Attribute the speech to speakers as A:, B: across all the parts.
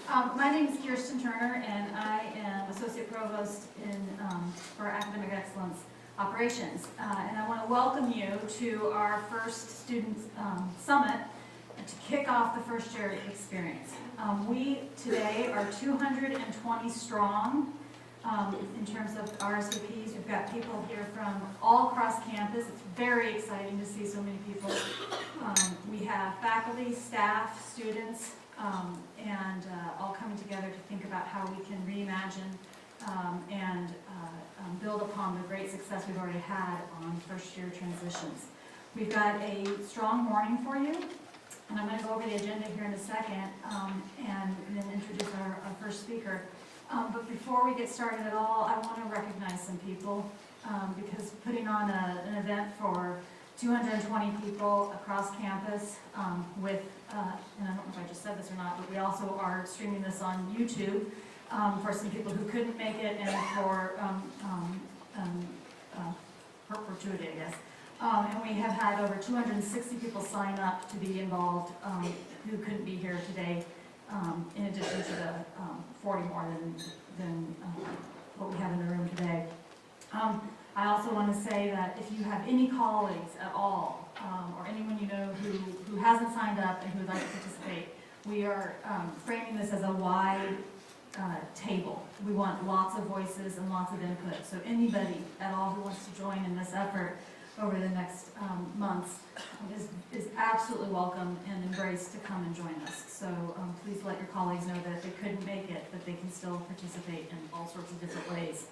A: My name is Kirsten Turner, and I am Associate Provost for Academic Excellence Operations. And I want to welcome you to our first Student Summit to kick off the first year experience. We today are 220 strong in terms of RSVPs. We've got people here from all across campus. It's very exciting to see so many people. We have faculty, staff, students, and all coming together to think about how we can reimagine and build upon the great success we've already had on first year transitions. We've got a strong morning for you, and I'm going to go over the agenda here in a second and then introduce our first speaker. But before we get started at all, I want to recognize some people because putting on an event for 220 people across campus with, and I don't know if I just said this or not, but we also are streaming this on YouTube for some people who couldn't make it and for perpetuity, I guess. And we have had over 260 people sign up to be involved who couldn't be here today, in addition to the 40 more than what we have in the room today. I also want to say that if you have any colleagues at all, or anyone you know who hasn't signed up and who would like to participate, we are framing this as a wide table. We want lots of voices and lots of input. So anybody at all who wants to join in this effort over the next months is absolutely welcome and embraced to come and join us. So please let your colleagues know that if they couldn't make it, that they can still participate in all sorts of different ways.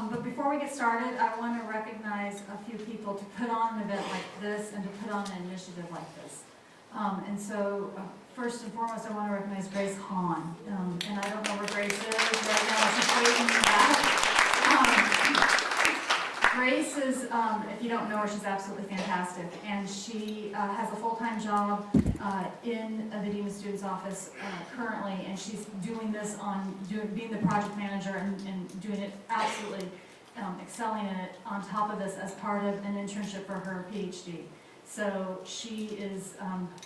A: But before we get started, I want to recognize a few people to put on an event like this and to put on an initiative like this. And so first and foremost, I want to recognize Grace Hahn. And I don't know where Grace is right now. She's waiting in the back. Grace is, if you don't know her, she's absolutely fantastic. And she has a full-time job in the Dean of Students office currently, and she's doing this being the project manager and doing it absolutely, excelling in it on top of this as part of an internship for her PhD. So she is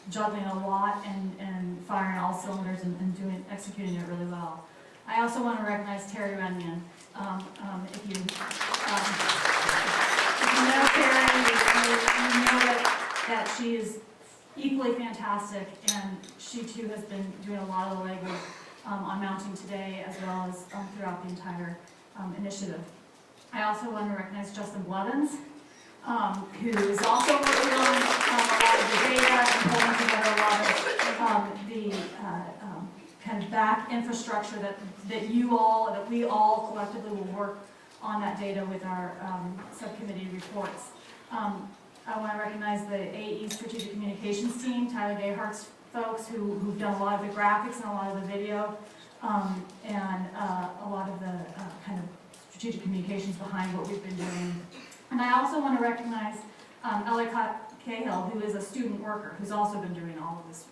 A: juggling a lot and firing all cylinders and executing it really well. I also want to recognize Terry Runyon. If you know Terry, you know that she is equally fantastic, and she too has been doing a lot of the legwork on mounting today as well as throughout the entire initiative. I also want to recognize Justin Blevins, who is also working on a lot of the data and pulling together a lot of the kind of back infrastructure that we all collectively will work on that data with our subcommittee reports. I want to recognize the AE Strategic Communications team, Tyler Gayhart's folks who've done a lot of the graphics and a lot of the video and a lot of the kind of strategic communications behind what we've been doing. And I also want to recognize Ellicott Cahill, who is a student worker, who's also been doing all of this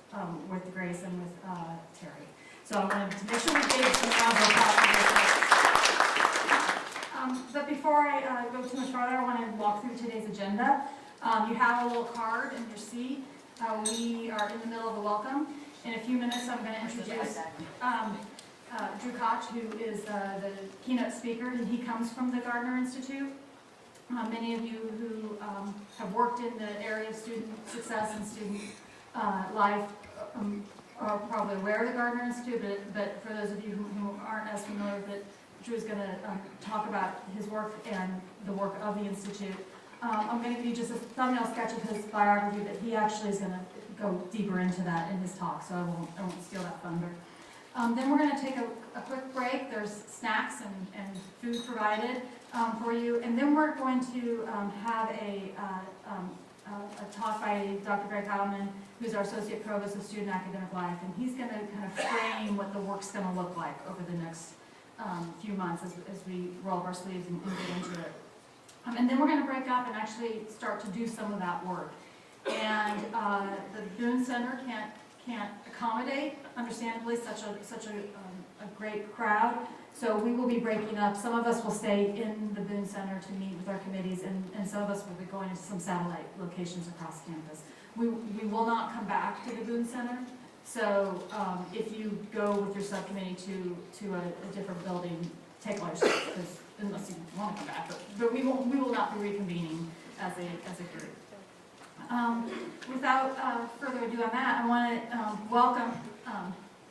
A: with Grace and with Terry. So I wanted to make sure we gave some round of applause. But before I go too much farther, I want to walk through today's agenda. You have a little card in your seat. We are in the middle of a welcome. In a few minutes, I'm going to introduce Drew Koch, who is the keynote speaker, and he comes from the Gardner Institute. Many of you who have worked in the area of student success and student life are probably aware of the Gardner Institute, but for those of you who aren't as familiar with it, Drew is going to talk about his work and the work of the Institute. I'm going to give you just a thumbnail sketch of his biography, but he actually is going to go deeper into that in his talk, so I won't steal that thunder. Then we're going to take a quick break. There's snacks and food provided for you, and then we're going to have a talk by Dr. Greg Heilman, who's our Associate Provost of Student Academic Life, and he's going to kind of frame what the work's going to look like over the next few months as we roll up our sleeves and get into it. And then we're going to break up and actually start to do some of that work. And the Boone Center can't accommodate, understandably, such a great crowd. So we will be breaking up. Some of us will stay in the Boone Center to meet with our committees, and some of us will be going to some satellite locations across campus. We will not come back to the Boone Center. So if you go with your subcommittee to a different building, take all your stuff, because unless you want to come back, but we will not be reconvening as a group. Without further ado on that, I want to welcome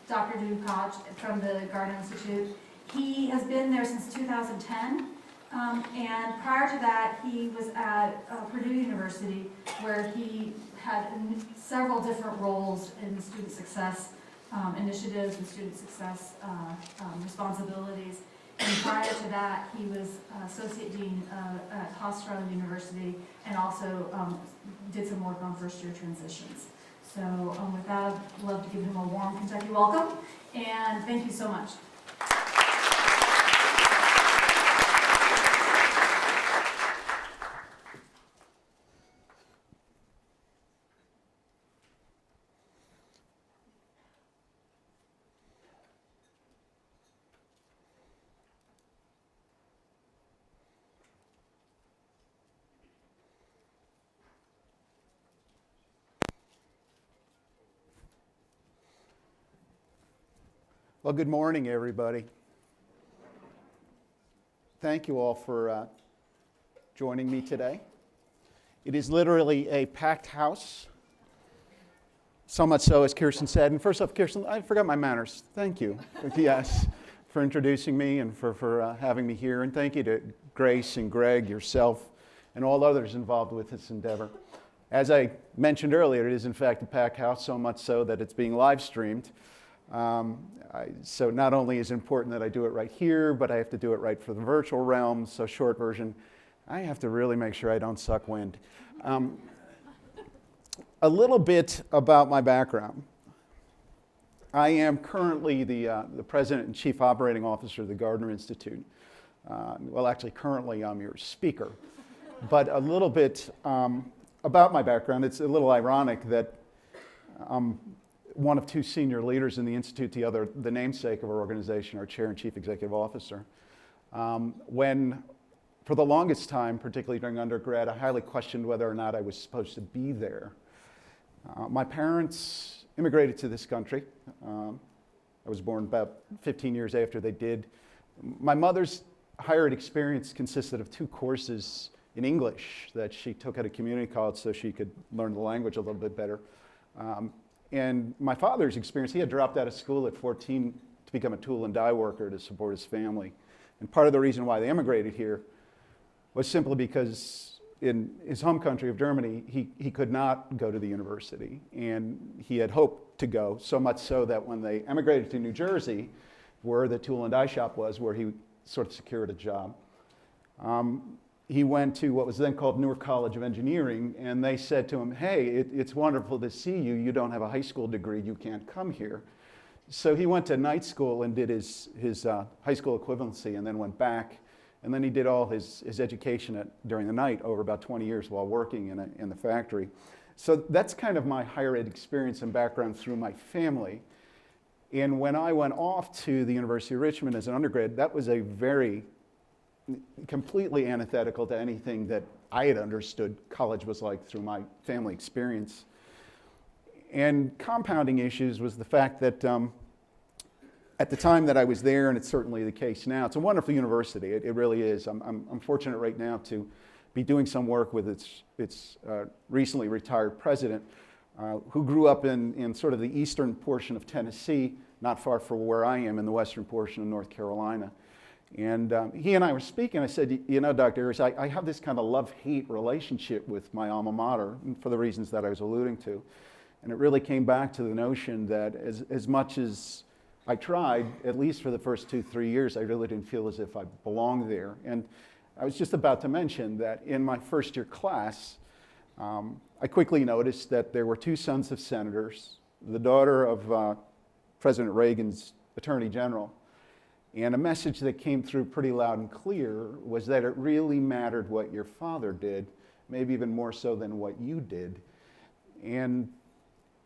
A: Dr. Dukoch from the Gardner Institute. He has been there since 2010, and prior to that, he was at Purdue University, where he had several different roles in student success initiatives and student success responsibilities. And prior to that, he was Associate Dean at Hofstra University, and also did some work on first-year transitions. So with that, I'd love to give him a warm Kentucky welcome, and thank you so much.
B: Well, good morning, everybody. Thank you all for joining me today. It is literally a packed house, so much so, as Kirsten said. And first off, Kirsten, I forgot my manners. Thank you, yes, for introducing me and for having me here. And thank you to Grace and Greg, yourself, and all others involved with this endeavor. As I mentioned earlier, it is in fact a packed house, so much so that it's being live streamed. So not only is it important that I do it right here, but I have to do it right for the virtual realm. So short version, I have to really make sure I don't suck wind. A little bit about my background. I am currently the President and Chief Operating Officer of the Gardner Institute. Well, actually, currently I'm your speaker. But a little bit about my background. It's a little ironic that one of two senior leaders in the Institute, the other, the namesake of our organization, our Chair and Chief Executive Officer. When, for the longest time, particularly during undergrad, I highly questioned whether or not I was supposed to be there. My parents immigrated to this country. I was born about 15 years after they did. My mother's higher ed experience consisted of 2 courses in English that she took at a community college so she could learn the language a little bit better. And my father's experience, he had dropped out of school at 14 to become a tool and die worker to support his family. And part of the reason why they immigrated here was simply because in his home country of Germany, he could not go to the university. And he had hoped to go, so much so that when they emigrated to New Jersey, where the tool and die shop was, where he sort of secured a job, he went to what was then called Newark College of Engineering, and they said to him, hey, it's wonderful to see you. You don't have a high school degree. You can't come here. So he went to night school and did his high school equivalency and then went back. And then he did all his education during the night over about 20 years while working in the factory. So that's kind of my higher ed experience and background through my family. And when I went off to the University of Richmond as an undergrad, that was a very completely antithetical to anything that I had understood college was like through my family experience. And compounding issues was the fact that at the time that I was there, and it's certainly the case now, it's a wonderful university, it really is. I'm fortunate right now to be doing some work with its recently retired president, who grew up in sort of the eastern portion of Tennessee, not far from where I am in the western portion of North Carolina. And he and I were speaking. I said, you know, Dr. Ayers, I have this kind of love-hate relationship with my alma mater for the reasons that I was alluding to. And it really came back to the notion that as much as I tried, at least for the first 2-3 years, I really didn't feel as if I belonged there. And I was just about to mention that in my first year class, I quickly noticed that there were 2 sons of senators, the daughter of President Reagan's Attorney General. And a message that came through pretty loud and clear was that it really mattered what your father did, maybe even more so than what you did. And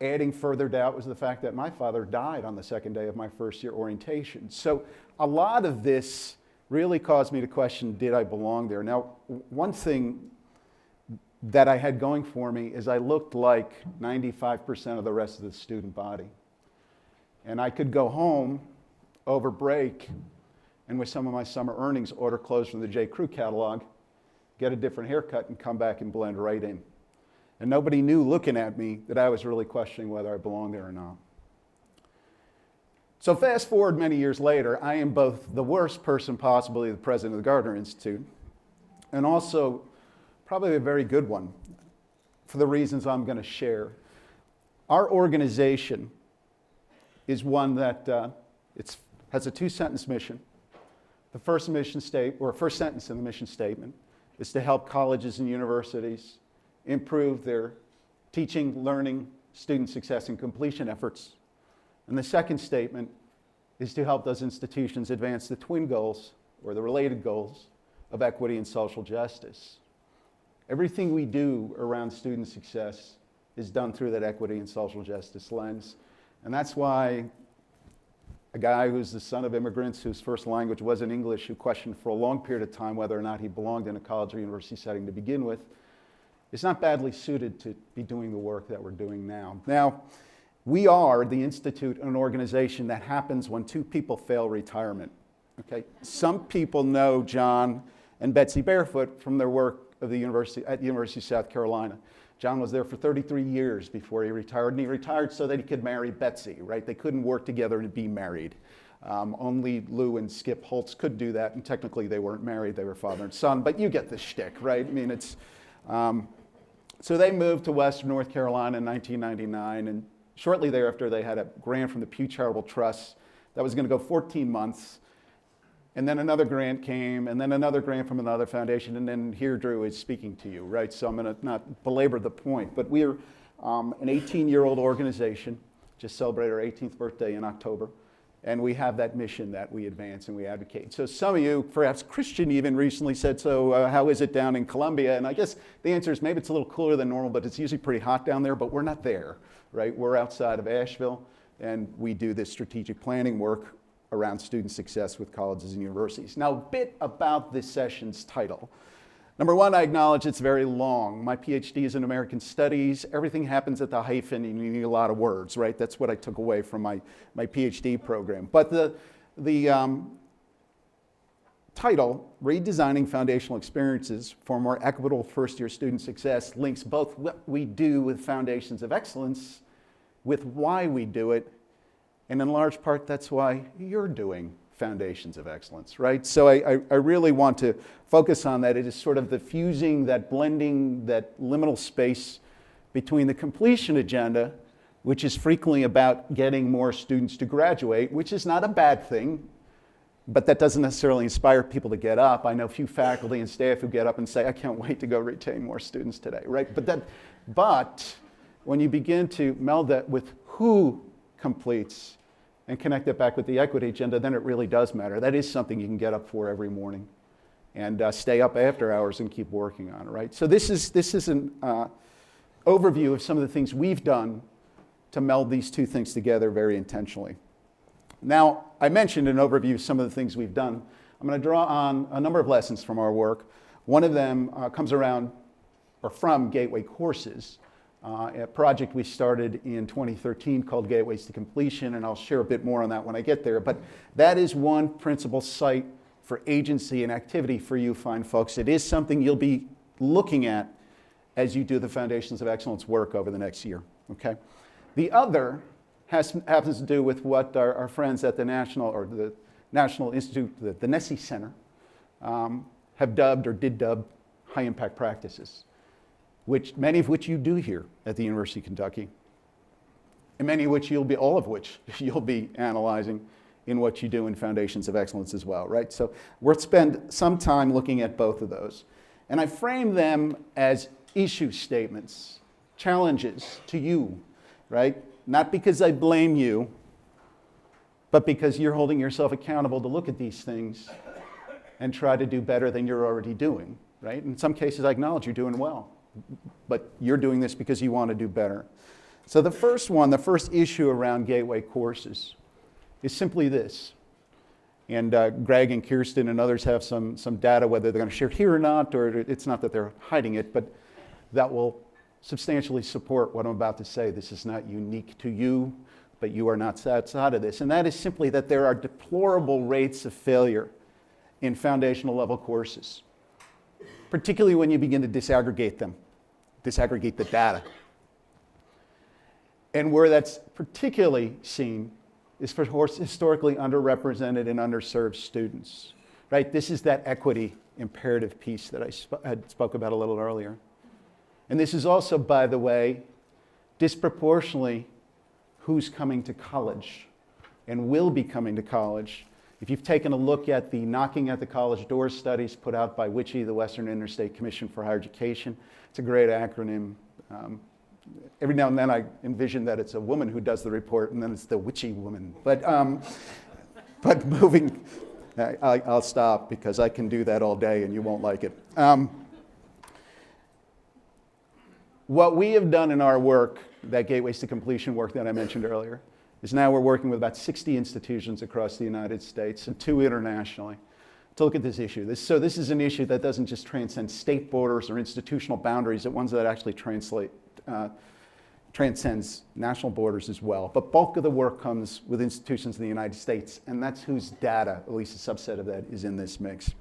B: adding further doubt was the fact that my father died on the second day of my first year orientation. So a lot of this really caused me to question, did I belong there? Now, one thing that I had going for me is I looked like 95% of the rest of the student body. And I could go home over break and with some of my summer earnings order clothes from the J. Crew catalog, get a different haircut and come back and blend right in. And nobody knew looking at me that I was really questioning whether I belonged there or not. So fast forward many years later, I am both the worst person possibly the president of the Gardner Institute and also probably a very good one for the reasons I'm going to share. Our organization is one that has a two-sentence mission. The first sentence in the mission statement is to help colleges and universities improve their teaching, learning, student success, and completion efforts. And the second statement is to help those institutions advance the twin goals, or the related goals, of equity and social justice. Everything we do around student success is done through that equity and social justice lens. And that's why a guy who's the son of immigrants, whose first language wasn't English, who questioned for a long period of time whether or not he belonged in a college or university setting to begin with, is not badly suited to be doing the work that we're doing now. Now, we are the Institute, an organization that happens when two people fail retirement. Okay? Some people know John and Betsy Barefoot from their work at the University of South Carolina. John was there for 33 years before he retired, and he retired so that he could marry Betsy, right? They couldn't work together to be married. Only Lou and Skip Holtz could do that, and technically they weren't married, they were father and son, but you get the shtick, right? I mean, it's, so they moved to Western North Carolina in 1999, and shortly thereafter they had a grant from the Pew Charitable Trust that was gonna go 14 months, and then another grant came, and then another grant from another foundation, and then here Drew is speaking to you, right? So I'm gonna not belabor the point, but we're an 18-year-old organization, just celebrated our 18th birthday in October, and we have that mission that we advance and we advocate. So some of you, perhaps Christian even recently said, so how is it down in Columbia? And I guess the answer is maybe it's a little cooler than normal, but it's usually pretty hot down there, but we're not there, right? We're outside of Asheville, and we do this strategic planning work around student success with colleges and universities. Now, a bit about this session's title. Number one, I acknowledge it's very long. My PhD is in American Studies. Everything happens at the hyphen, and you need a lot of words, right? That's what I took away from my PhD program. But the title, Redesigning Foundational Experiences for More Equitable First-Year Student Success, links both what we do with Foundations of Excellence with why we do it. And in large part, that's why you're doing Foundations of Excellence, right? So I really want to focus on that. It is sort of the fusing, that blending, that liminal space between the completion agenda, which is frequently about getting more students to graduate, which is not a bad thing, but that doesn't necessarily inspire people to get up. I know few faculty and staff who get up and say, I can't wait to go retain more students today, right? But when you begin to meld that with who completes and connect it back with the equity agenda, then it really does matter. That is something you can get up for every morning and stay up after hours and keep working on, right? So this is an overview of some of the things we've done to meld these two things together very intentionally. Now, I mentioned an overview of some of the things we've done. I'm going to draw on a number of lessons from our work. One of them comes around or from Gateway Courses, a project we started in 2013 called Gateways to Completion, and I'll share a bit more on that when I get there. But that is one principal site for agency and activity for you fine folks. It is something you'll be looking at as you do the Foundations of Excellence work over the next year, okay? The other happens to do with what our friends at the National Institute, the NESI Center, have dubbed or did dub high impact practices, many of which you do here at the University of Kentucky, and many of which all of which you'll be analyzing in what you do in Foundations of Excellence as well, right? So we'll spend some time looking at both of those. And I frame them as issue statements, challenges to you, right? Not because I blame you, but because you're holding yourself accountable to look at these things and try to do better than you're already doing, right? In some cases, I acknowledge you're doing well, but you're doing this because you want to do better. So the first issue around Gateway Courses is simply this. And Greg and Kirsten and others have some data, whether they're going to share it here or not, or it's not that they're hiding it, but that will substantially support what I'm about to say. This is not unique to you. but you are not outside of this. And that is simply that there are deplorable rates of failure in foundational level courses, particularly when you begin to disaggregate them, disaggregate the data. And where that's particularly seen is for historically underrepresented and underserved students, right? This is that equity imperative piece that I spoke about a little earlier. And this is also, by the way, disproportionately who's coming to college and will be coming to college. If you've taken a look at the Knocking at the College Doors studies put out by WICHE, the Western Interstate Commission for Higher Education, it's a great acronym. Every now and then I envision that it's a woman who does the report and then it's the WICHE woman. But moving, I'll stop because I can do that all day and you won't like it. What we have done in our work, that Gateways to Completion work that I mentioned earlier, is now we're working with about 60 institutions across the United States and 2 internationally to look at this issue. So this is an issue that doesn't just transcend state borders or institutional boundaries, but ones that actually transcends national borders as well. But bulk of the work comes with institutions in the United States, and that's whose data, at least a subset of that, is in this mix.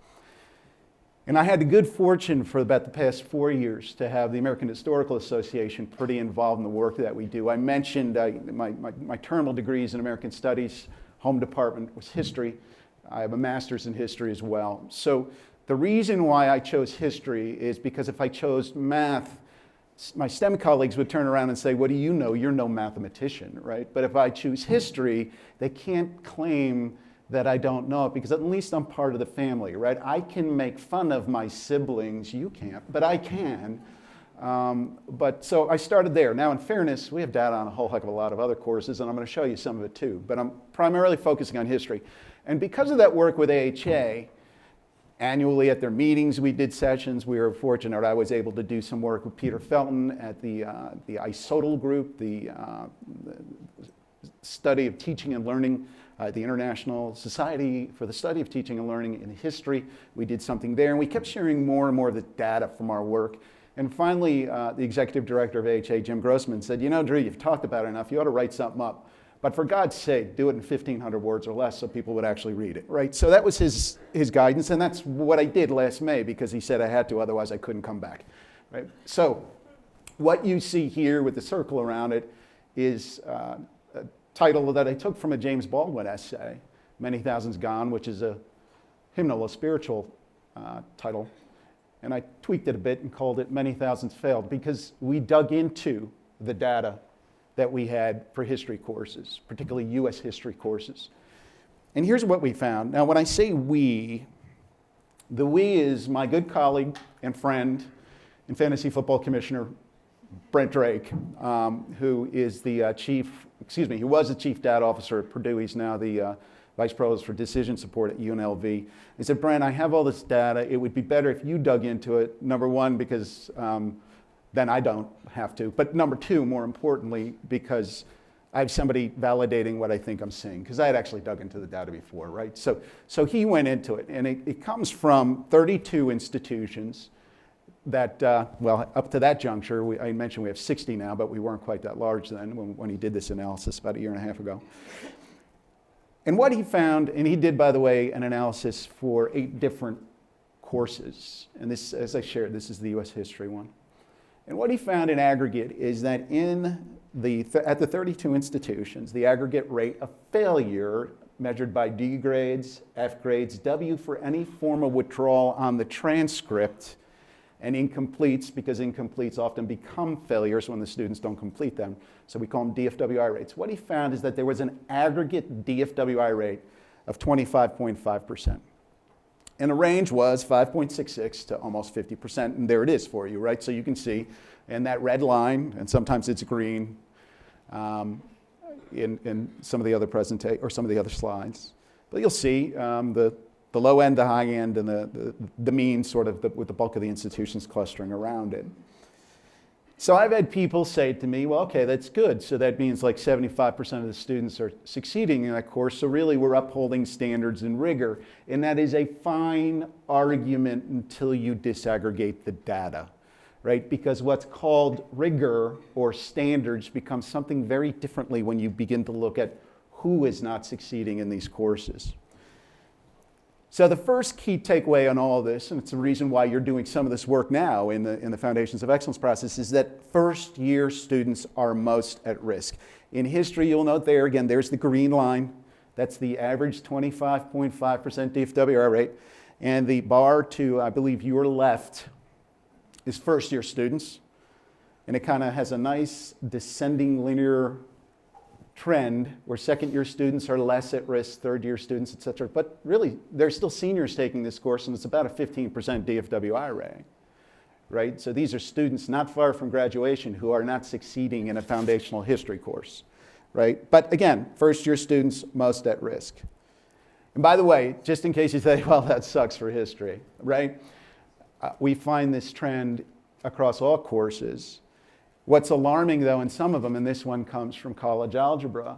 B: And I had the good fortune for about the past 4 years to have the American Historical Association pretty involved in the work that we do. I mentioned my terminal degrees in American Studies, home department was history. I have a master's in history as well. So the reason why I chose history is because if I chose math, my STEM colleagues would turn around and say, what do you know? You're no mathematician, right? But if I choose history, they can't claim that I don't know it because at least I'm part of the family, right? I can make fun of my siblings. You can't, but I can. So I started there. Now, in fairness, we have data on a whole heck of a lot of other courses, and I'm going to show you some of it too. But I'm primarily focusing on history. And because of that work with AHA, annually at their meetings, we did sessions. We were fortunate I was able to do some work with Peter Felton at the ISOTL group, the study of teaching and learning, the International Society for the Study of Teaching and Learning in History. We did something there, and we kept sharing more and more of the data from our work. And finally, the executive director of AHA, Jim Grossman, said, you know, Drew, you've talked about it enough. You ought to write something up. But for God's sake, do it in 1,500 words or less so people would actually read it, right? So that was his guidance, and that's what I did last May because he said I had to, otherwise I couldn't come back, right? So what you see here with the circle around it is a title that I took from a James Baldwin essay, Many Thousands Gone, which is a hymnal, a spiritual title. And I tweaked it a bit and called it Many Thousands Failed because we dug into the data that we had for history courses, particularly US history courses. And here's what we found. Now, when I say we, the we is my good colleague and friend and fantasy football commissioner, Brent Drake, who is the he was the chief data officer at Purdue. He's now the vice provost for decision support at UNLV. He said, Brent, I have all this data. It would be better if you dug into it, number one, because then I don't have to. But number two, more importantly, because I have somebody validating what I think I'm seeing, because I had actually dug into the data before, right? So he went into it, and it comes from 32 institutions that, up to that juncture, I mentioned we have 60 now, but we weren't quite that large then when he did this analysis about a year and a half ago. And what he found, and he did, by the way, an analysis for 8 different courses, and this, as I shared, this is the US history one. And what he found in aggregate is that at the 32 institutions, the aggregate rate of failure measured by D grades, F grades, W for any form of withdrawal on the transcript, and incompletes, because incompletes often become failures when the students don't complete them. So we call them DFWI rates. What he found is that there was an aggregate DFWI rate of 25.5%. And the range was 5.66 to almost 50%, and there it is for you, right? So you can see, and that red line, and sometimes it's green in some of the other some of the other slides. But you'll see the low end, the high end, and the mean sort of with the bulk of the institutions clustering around it. So I've had people say to me, well, okay, that's good. So that means like 75% of the students are succeeding in that course. So really we're upholding standards and rigor. And that is a fine argument until you disaggregate the data, right? Because what's called rigor or standards becomes something very differently when you begin to look at who is not succeeding in these courses. So the first key takeaway on all of this, and it's the reason why you're doing some of this work now in the Foundations of Excellence process, is that first-year students are most at risk. In history, you'll note there, again, there's the green line. That's the average 25.5% DFWR rate. And the bar to, I believe, your left is first-year students. And it kind of has a nice descending linear trend where second-year students are less at risk, third-year students, et cetera. But really, there's still seniors taking this course, and it's about a 15% DFWI rating, right? So these are students not far from graduation who are not succeeding in a foundational history course, right? But again, first-year students most at risk. And by the way, just in case you say, well, that sucks for history, right? We find this trend across all courses. What's alarming, though, in some of them, and this one comes from college algebra,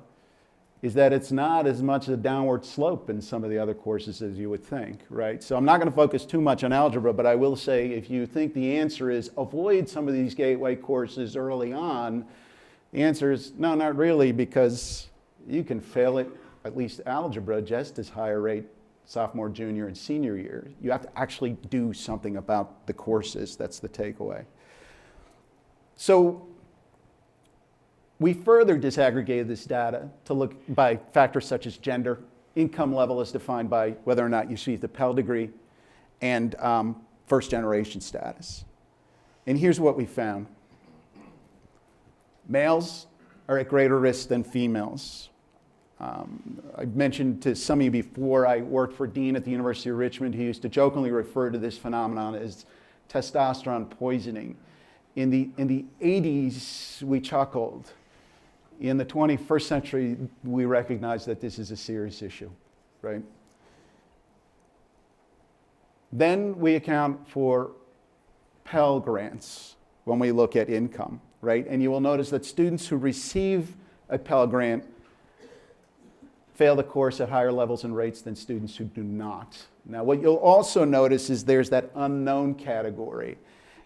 B: is that it's not as much a downward slope in some of the other courses as you would think, right? So I'm not going to focus too much on algebra, but I will say if you think the answer is avoid some of these gateway courses early on, the answer is no, not really, because you can fail it, at least algebra, just as high a rate sophomore, junior, and senior year. You have to actually do something about the courses. That's the takeaway. So we further disaggregated this data to look by factors such as gender, income level as defined by whether or not you achieve the Pell degree, and first generation status. And here's what we found. Males are at greater risk than females. I mentioned to some of you before, I worked for Dean at the University of Richmond who used to jokingly refer to this phenomenon as testosterone poisoning. In the 80s, we chuckled. In the 21st century, we recognize that this is a serious issue, right? Then we account for Pell grants when we look at income, right? And you will notice that students who receive a Pell grant fail the course at higher levels and rates than students who do not. Now, what you'll also notice is there's that unknown category.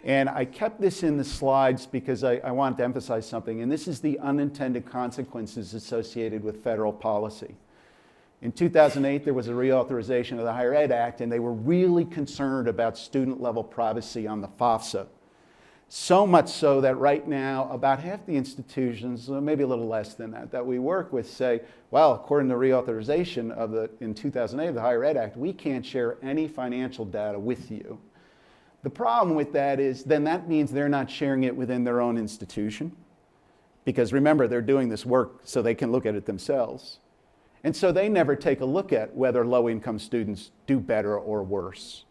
B: And I kept this in the slides because I wanted to emphasize something, and this is the unintended consequences associated with federal policy. In 2008, there was a reauthorization of the Higher Ed Act, and they were really concerned about student-level privacy on the FAFSA. So much so that right now, about half the institutions, maybe a little less than that we work with say, well, according to reauthorization in 2008 of the Higher Ed Act, we can't share any financial data with you. The problem with that is then that means they're not sharing it within their own institution. Because remember, they're doing this work so they can look at it themselves. And so they never take a look at whether low-income students do better or worse.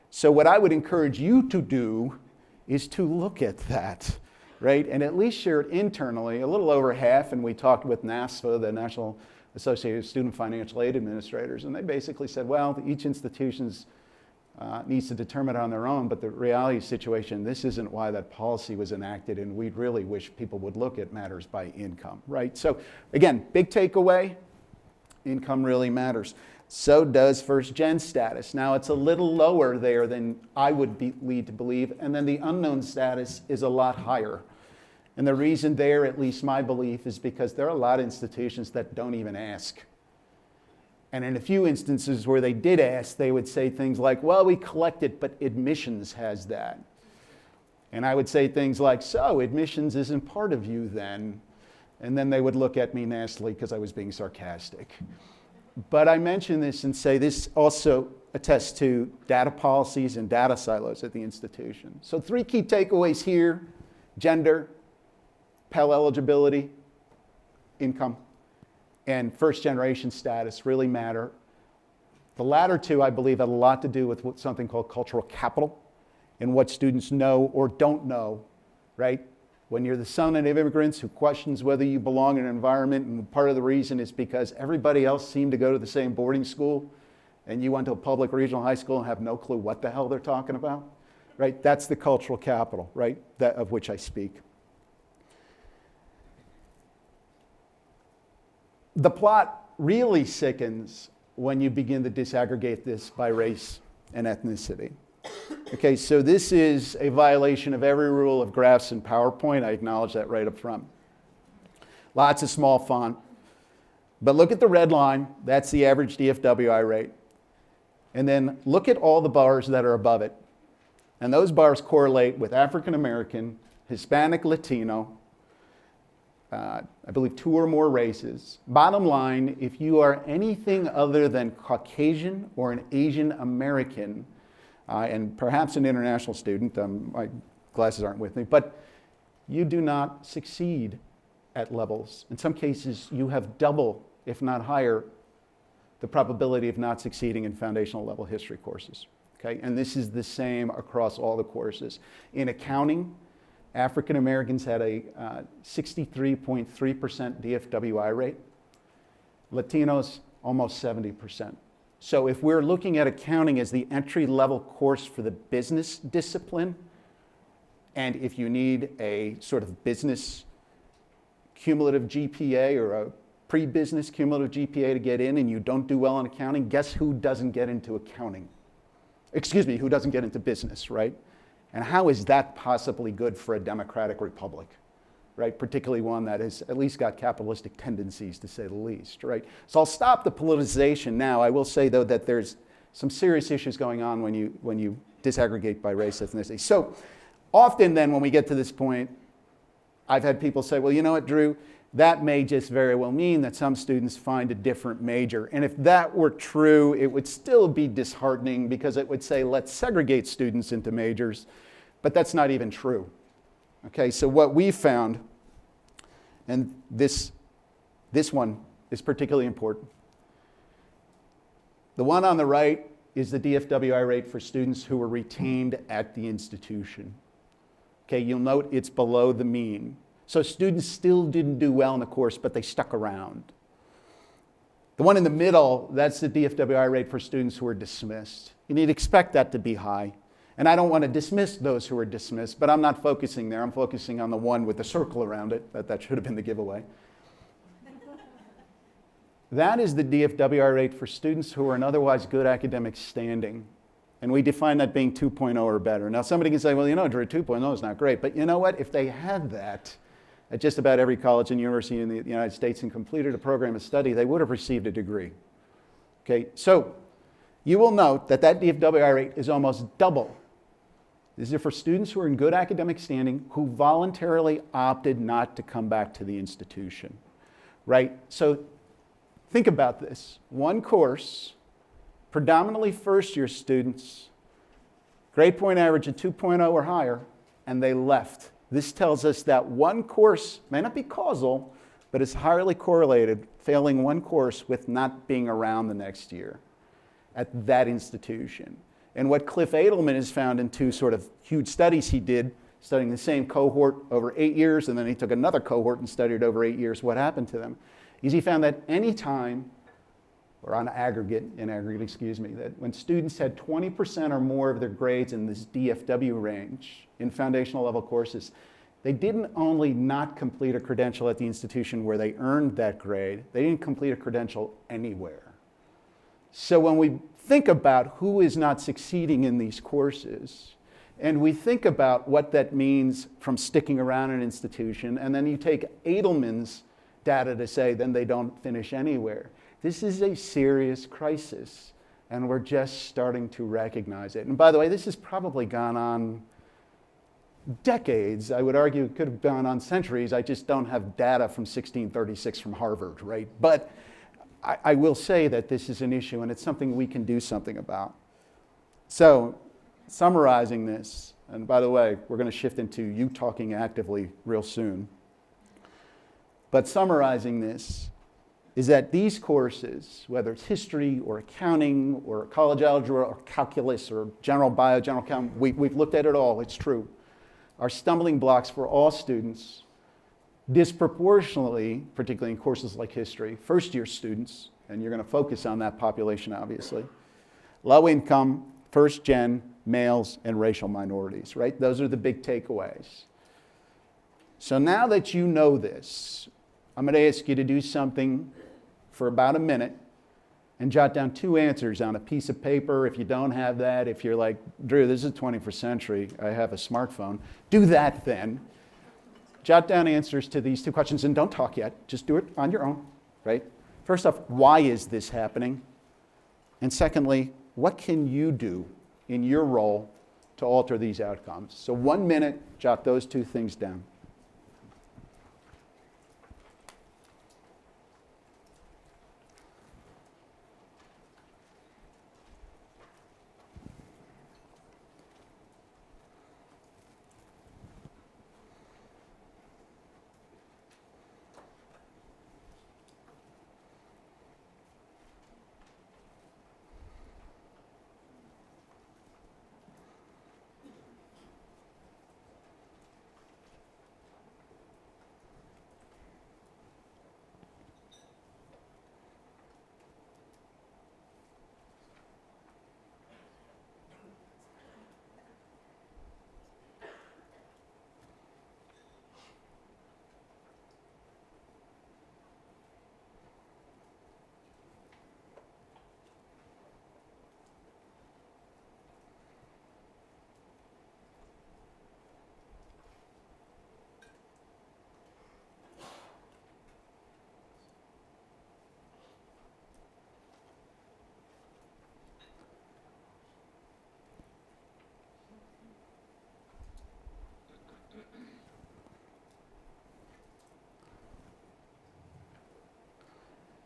B: So what I would encourage you to do is to look at that, right? And at least share it internally. A little over half, and we talked with NASFA, the National Association of Student Financial Aid Administrators, and they basically said, well, each institution's needs to determine it on their own, but the reality situation, this isn't why that policy was enacted, and we really wish people would look at matters by income, right? So again, big takeaway, income really matters. So does first gen status. Now it's a little lower there than I would lead to believe, and then the unknown status is a lot higher. And the reason there, at least my belief, is because there are a lot of institutions that don't even ask. And in a few instances where they did ask, they would say things like, well, we collected, but admissions has that. And I would say things like, so admissions isn't part of you then. And then they would look at me nastily because I was being sarcastic. But I mention this and say this also attests to data policies and data silos at the institution. So 3 key takeaways here: gender, Pell eligibility, income, and first generation status really matter. The latter 2, I believe, have a lot to do with something called cultural capital and what students know or don't know, right? When you're the son of immigrants who questions whether you belong in an environment, and part of the reason is because everybody else seemed to go to the same boarding school, and you went to a public regional high school and have no clue what the hell they're talking about, right? That's the cultural capital, right, that of which I speak. The plot really sickens when you begin to disaggregate this by race and ethnicity, Okay, so this is a violation of every rule of graphs and PowerPoint. I acknowledge that right up front. Lots of small font. But look at the red line. That's the average DFWI rate. And then look at all the bars that are above it. And those bars correlate with African American, Hispanic, Latino, I believe 2 or more races. Bottom line, if you are anything other than Caucasian or an Asian American, and perhaps an international student, my glasses aren't with me, but you do not succeed at levels. In some cases, you have double, if not higher, the probability of not succeeding in foundational level history courses. Okay? And this is the same across all the courses. In accounting, African Americans had a 63.3% DFWI rate. Latinos, almost 70%. So if we're looking at accounting as the entry-level course for the business discipline, and if you need a sort of business cumulative GPA or a pre-business cumulative GPA to get in and you don't do well in accounting, guess who doesn't get into accounting? Excuse me, who doesn't get into business, right? And how is that possibly good for a democratic republic, right? Particularly one that has at least got capitalistic tendencies, to say the least, right? So I'll stop the politicization now. I will say, though, that there's some serious issues going on when you disaggregate by race, ethnicity. So often then when we get to this point, I've had people say, well, you know what, Drew, that may just very well mean that some students find a different major. And if that were true, it would still be disheartening because it would say, let's segregate students into majors. But that's not even true. Okay, so what we found, and this one is particularly important. The one on the right is the DFWI rate for students who were retained at the institution. Okay, you'll note it's below the mean. So students still didn't do well in the course, but they stuck around. The one in the middle, that's the DFWI rate for students who were dismissed. You need to expect that to be high. And I don't want to dismiss those who were dismissed, but I'm not focusing there. I'm focusing on the one with the circle around it. That should have been the giveaway. That is the DFWI rate for students who are in otherwise good academic standing. And we define that being 2.0 or better. Now somebody can say, well, you know, Drew, 2.0 is not great. But you know what? If they had that at just about every college and university in the United States and completed a program of study, they would have received a degree. Okay, so you will note that that DFWI rate is almost double. These are for students who are in good academic standing who voluntarily opted not to come back to the institution, right? So think about this. One course, predominantly first-year students, grade point average of 2.0 or higher, and they left. This tells us that one course may not be causal, but it's highly correlated, failing one course with not being around the next year at that institution. And what Cliff Edelman has found in 2 sort of huge studies he did, studying the same cohort over 8 years, and then he took another cohort and studied over 8 years what happened to them, is he found that any time, or in aggregate, that when students had 20% or more of their grades in this DFW range in foundational level courses, they didn't only not complete a credential at the institution where they earned that grade, they didn't complete a credential anywhere. So when we think about who is not succeeding in these courses, and we think about what that means from sticking around an institution, and then you take Edelman's data to say then they don't finish anywhere. This is a serious crisis, and we're just starting to recognize it. And by the way, this has probably gone on decades. I would argue it could have gone on centuries. I just don't have data from 1636 from Harvard, right? But I will say that this is an issue, and it's something we can do something about. So, summarizing this, and by the way, we're going to shift into you talking actively real soon. But summarizing this is that these courses, whether it's history or accounting or college algebra or calculus or general bio, general chem, we've looked at it all, it's true, are stumbling blocks for all students, disproportionately, particularly in courses like history, first-year students, and you're going to focus on that population, obviously, low income, first-gen, males, and racial minorities, right? Those are the big takeaways. So now that you know this, I'm going to ask you to do something for about a minute, and jot down 2 answers on a piece of paper. If you don't have that, if you're like, Drew, this is the 21st century, I have a smartphone, do that then. Jot down answers to these 2 questions, and don't talk yet, just do it on your own, right? First off, why is this happening? And secondly, what can you do in your role to alter these outcomes? So 1 minute, jot those 2 things down.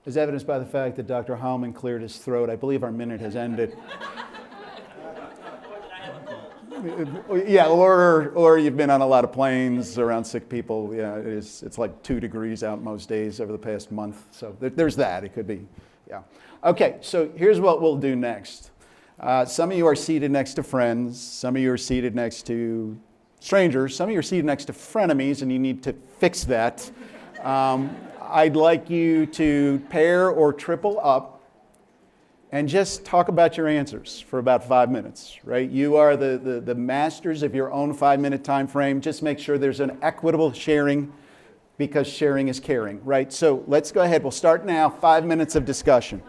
B: As evidenced by the fact that Dr. Hallman cleared his throat, I believe our minute has ended. Yeah, or you've been on a lot of planes around sick people. Yeah, it's like 2 degrees out most days over the past month. So there's that. It could be, yeah. Okay, so here's what we'll do next. Some of you are seated next to friends. Some of you are seated next to strangers. Some of you are seated next to frenemies, and you need to fix that. I'd like you to pair or triple up and just talk about your answers for about 5 minutes, right? You are the masters of your own 5-minute time frame. Just make sure there's an equitable sharing, because sharing is caring, right? So let's go ahead. We'll start now. 5 minutes of discussion.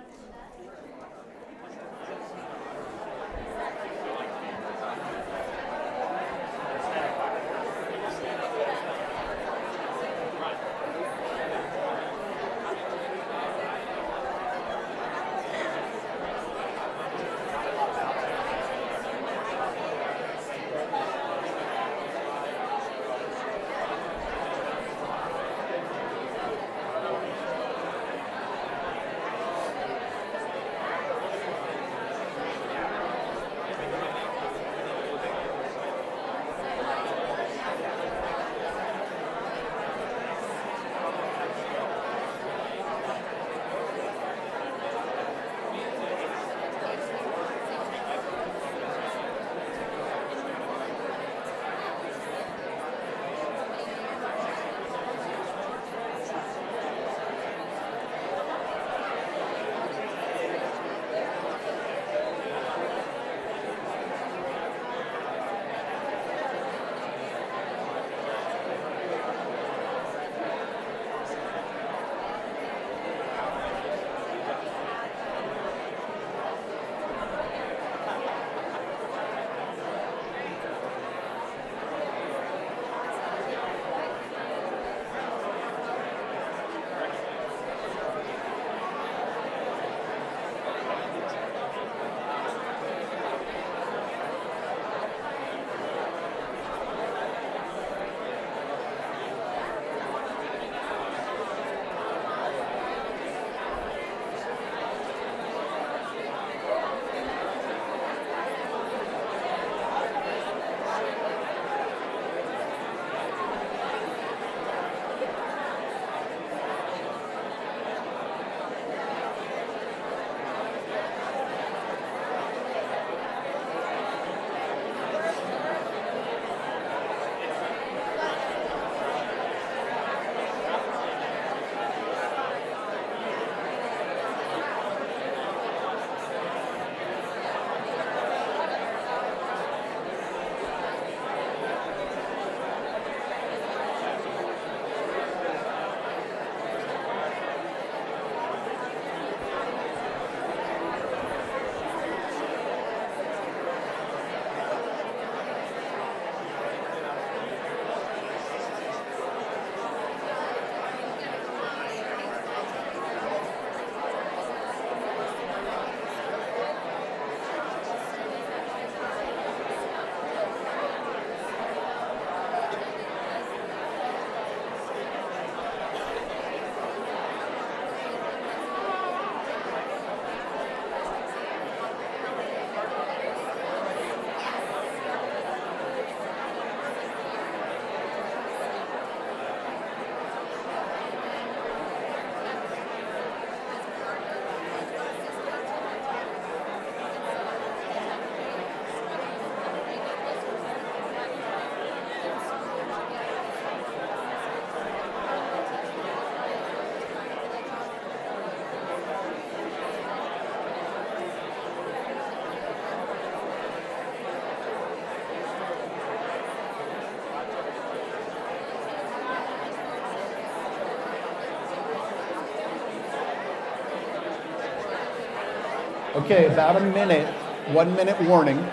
B: Okay, about a minute, 1 minute warning.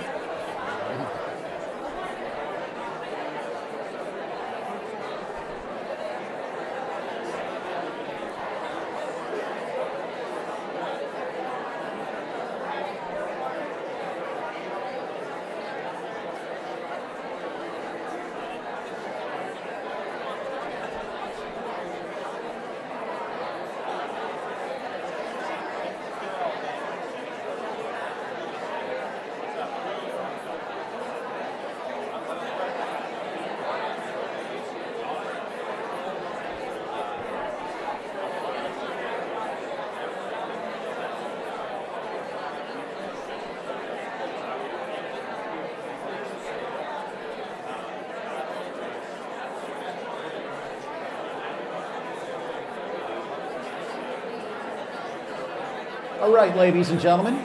B: All right, ladies and gentlemen.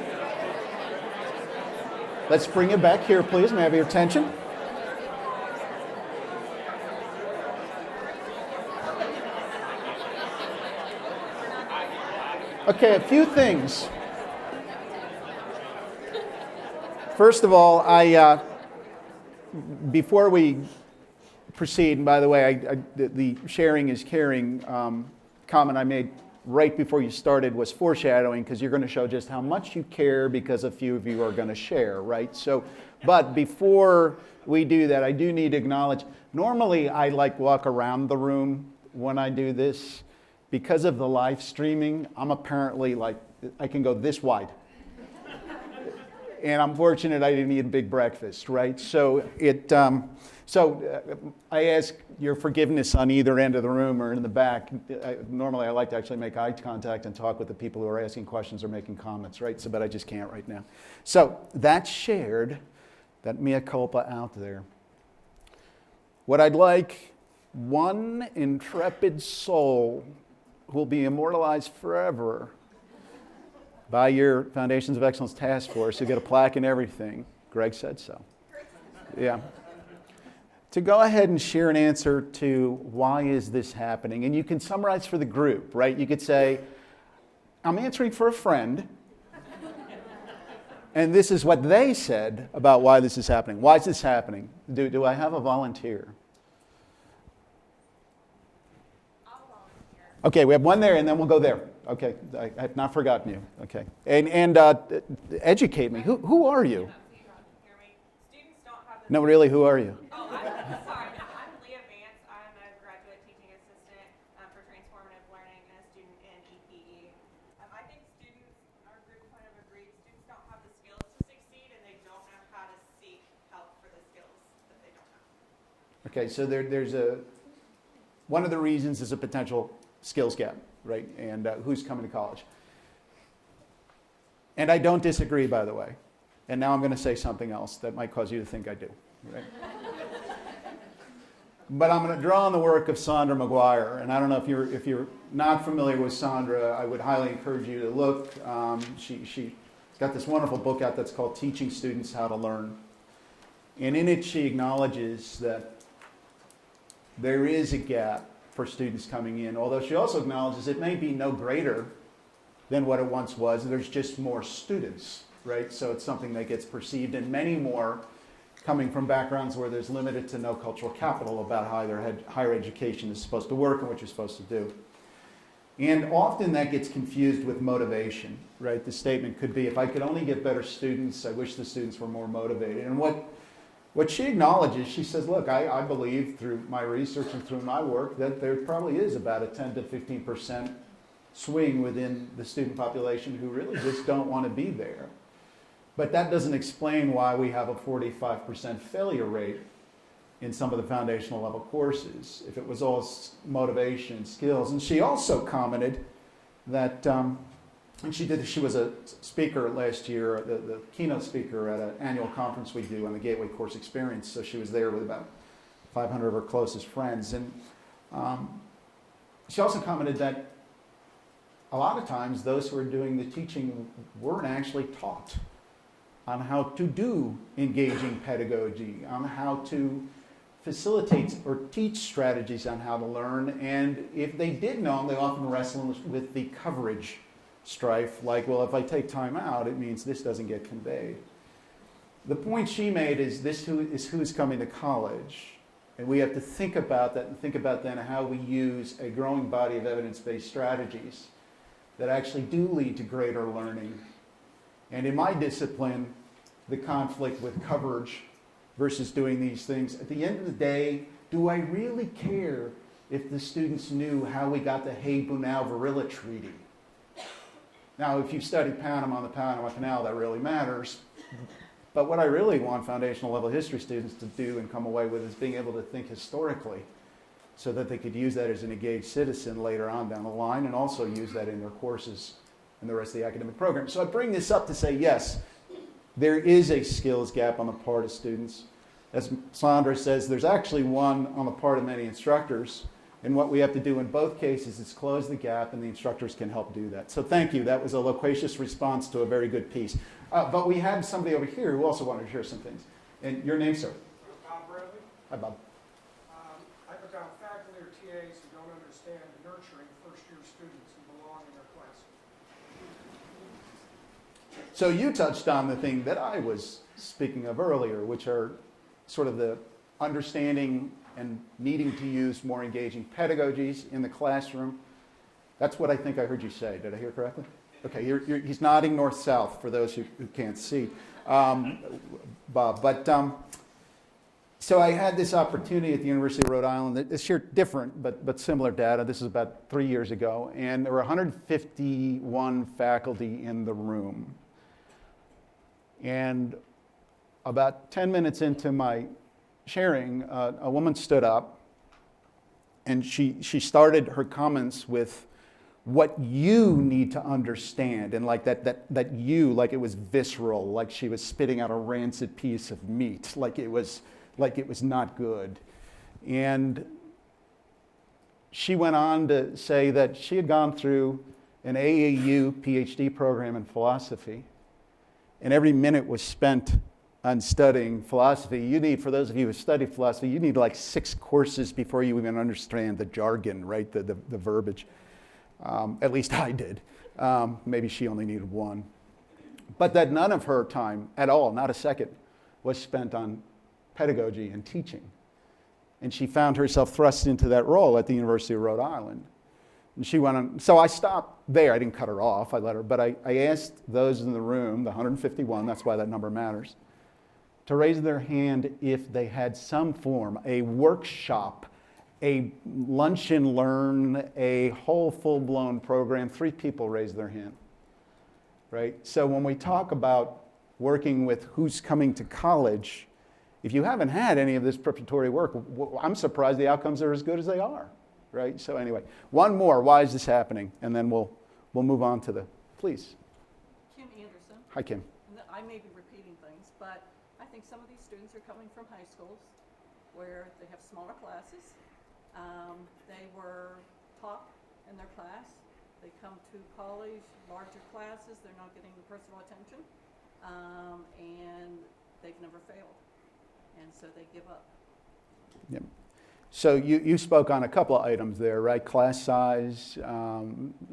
B: Let's bring it back here, please. May I have your attention? Okay, a few things. First of all, before we proceed, and by the way, the sharing is caring comment I made right before you started was foreshadowing, because you're going to show just how much you care because a few of you are going to share, right? So, but before we do that, I do need to acknowledge, normally I walk around the room when I do this. Because of the live streaming, I'm apparently I can go this wide. And I'm fortunate I didn't eat a big breakfast, right? So I ask your forgiveness on either end of the room or in the back. Normally I like to actually make eye contact and talk with the people who are asking questions or making comments, right? But I just can't right now. So that's shared, that mea culpa out there. What I'd like, one intrepid soul who will be immortalized forever by your Foundations of Excellence Task Force, who get a plaque and everything. Greg said so. Yeah. To go ahead and share an answer to why is this happening. And you can summarize for the group, right? You could say, I'm answering for a friend. And this is what they said about why this is happening. Why is this happening? Do I have a volunteer? Okay, we have one there, and then we'll go there. Okay, I have not forgotten you. Okay, and educate me. Who are you? No, really, who are you?
C: Oh, I'm sorry. I'm Leah Vance. I'm a graduate teaching assistant for transformative learning and a student in EPE. I think students, our group kind of agreed, students don't have the skills to succeed, and they don't know how to seek help for the skills that they don't have.
B: Okay, so there's one of the reasons is a potential skills gap, right? And who's coming to college. And I don't disagree, by the way. And now I'm going to say something else that might cause you to think I do, right? But I'm going to draw on the work of Sandra McGuire. And I don't know if you're not familiar with Sandra, I would highly encourage you to look. She's got this wonderful book out that's called Teaching Students How to Learn. And in it, she acknowledges that there is a gap for students coming in, although she also acknowledges it may be no greater than what it once was. There's just more students, right? So it's something that gets perceived, and many more coming from backgrounds where there's limited to no cultural capital about how higher education is supposed to work and what you're supposed to do. And often that gets confused with motivation, right? The statement could be, if I could only get better students, I wish the students were more motivated. And what she acknowledges, she says, look, I believe through my research and through my work that there probably is about a 10 to 15% swing within the student population who really just don't want to be there. But that doesn't explain why we have a 45% failure rate in some of the foundational level courses, if it was all motivation, skills. And she also commented that, and she was a speaker last year, the keynote speaker at an annual conference we do on the Gateway Course Experience. So she was there with about 500 of her closest friends. And she also commented that a lot of times those who are doing the teaching weren't actually taught on how to do engaging pedagogy, on how to facilitate or teach strategies on how to learn. And if they did know them, they often wrestle with the coverage strife, like, well, if I take time out, it means this doesn't get conveyed. The point she made is who's coming to college. And we have to think about that and think about then how we use a growing body of evidence-based strategies that actually do lead to greater learning. And in my discipline, the conflict with coverage versus doing these things. At the end of the day, do I really care if the students knew how we got the Hay-Bunau-Varilla Treaty? Now, if you study Panama, the Panama Canal, that really matters. But what I really want foundational level history students to do and come away with is being able to think historically so that they could use that as an engaged citizen later on down the line and also use that in their courses and the rest of the academic program. So I bring this up to say, yes, there is a skills gap on the part of students. As Sandra says, there's actually one on the part of many instructors. And what we have to do in both cases is close the gap, and the instructors can help do that. So thank you. That was a loquacious response to a very good piece. But we have somebody over here who also wanted to share some things. And your name, sir?
D: Bob Bradley.
B: Hi, Bob.
D: I've got faculty or TAs who don't understand nurturing first-year students who belong in their class.
B: So you touched on the thing that I was speaking of earlier, which are sort of the understanding and needing to use more engaging pedagogies in the classroom. That's what I think I heard you say. Did I hear correctly? Okay, he's nodding north-south for those who can't see, Bob. But so I had this opportunity at the University of Rhode Island. This year different, but similar data. This is about 3 years ago. And there were 151 faculty in the room. And about 10 minutes into my sharing, a woman stood up and she started her comments with what you need to understand, and like that you, like it was visceral, like she was spitting out a rancid piece of meat, like it was not good. And she went on to say that she had gone through an AAU PhD program in philosophy, and every minute was spent on studying philosophy. You need, for those of you who study philosophy, you need like 6 courses before you even understand the jargon, right? The verbiage. At least I did. Maybe she only needed 1. But that none of her time at all, not a second, was spent on pedagogy and teaching. And she found herself thrust into that role at the University of Rhode Island. And she went on, so I stopped there. I didn't cut her off, I let her, but I asked those in the room, the 151, that's why that number matters, to raise their hand if they had some form, a workshop, a lunch and learn, a whole full-blown program. 3 people raised their hand, right? So when we talk about working with who's coming to college, if you haven't had any of this preparatory work, I'm surprised the outcomes are as good as they are, right? So anyway, one more, why is this happening? And then we'll move on to please.
E: Kim Anderson.
B: Hi, Kim.
E: I may be repeating things, but I think some of these students are coming from high schools where they have smaller classes. They were top in their class. They come to college, larger classes, they're not getting the personal attention, and they've never failed. And so they give up.
B: Yep. So you spoke on a couple of items there, right? Class size,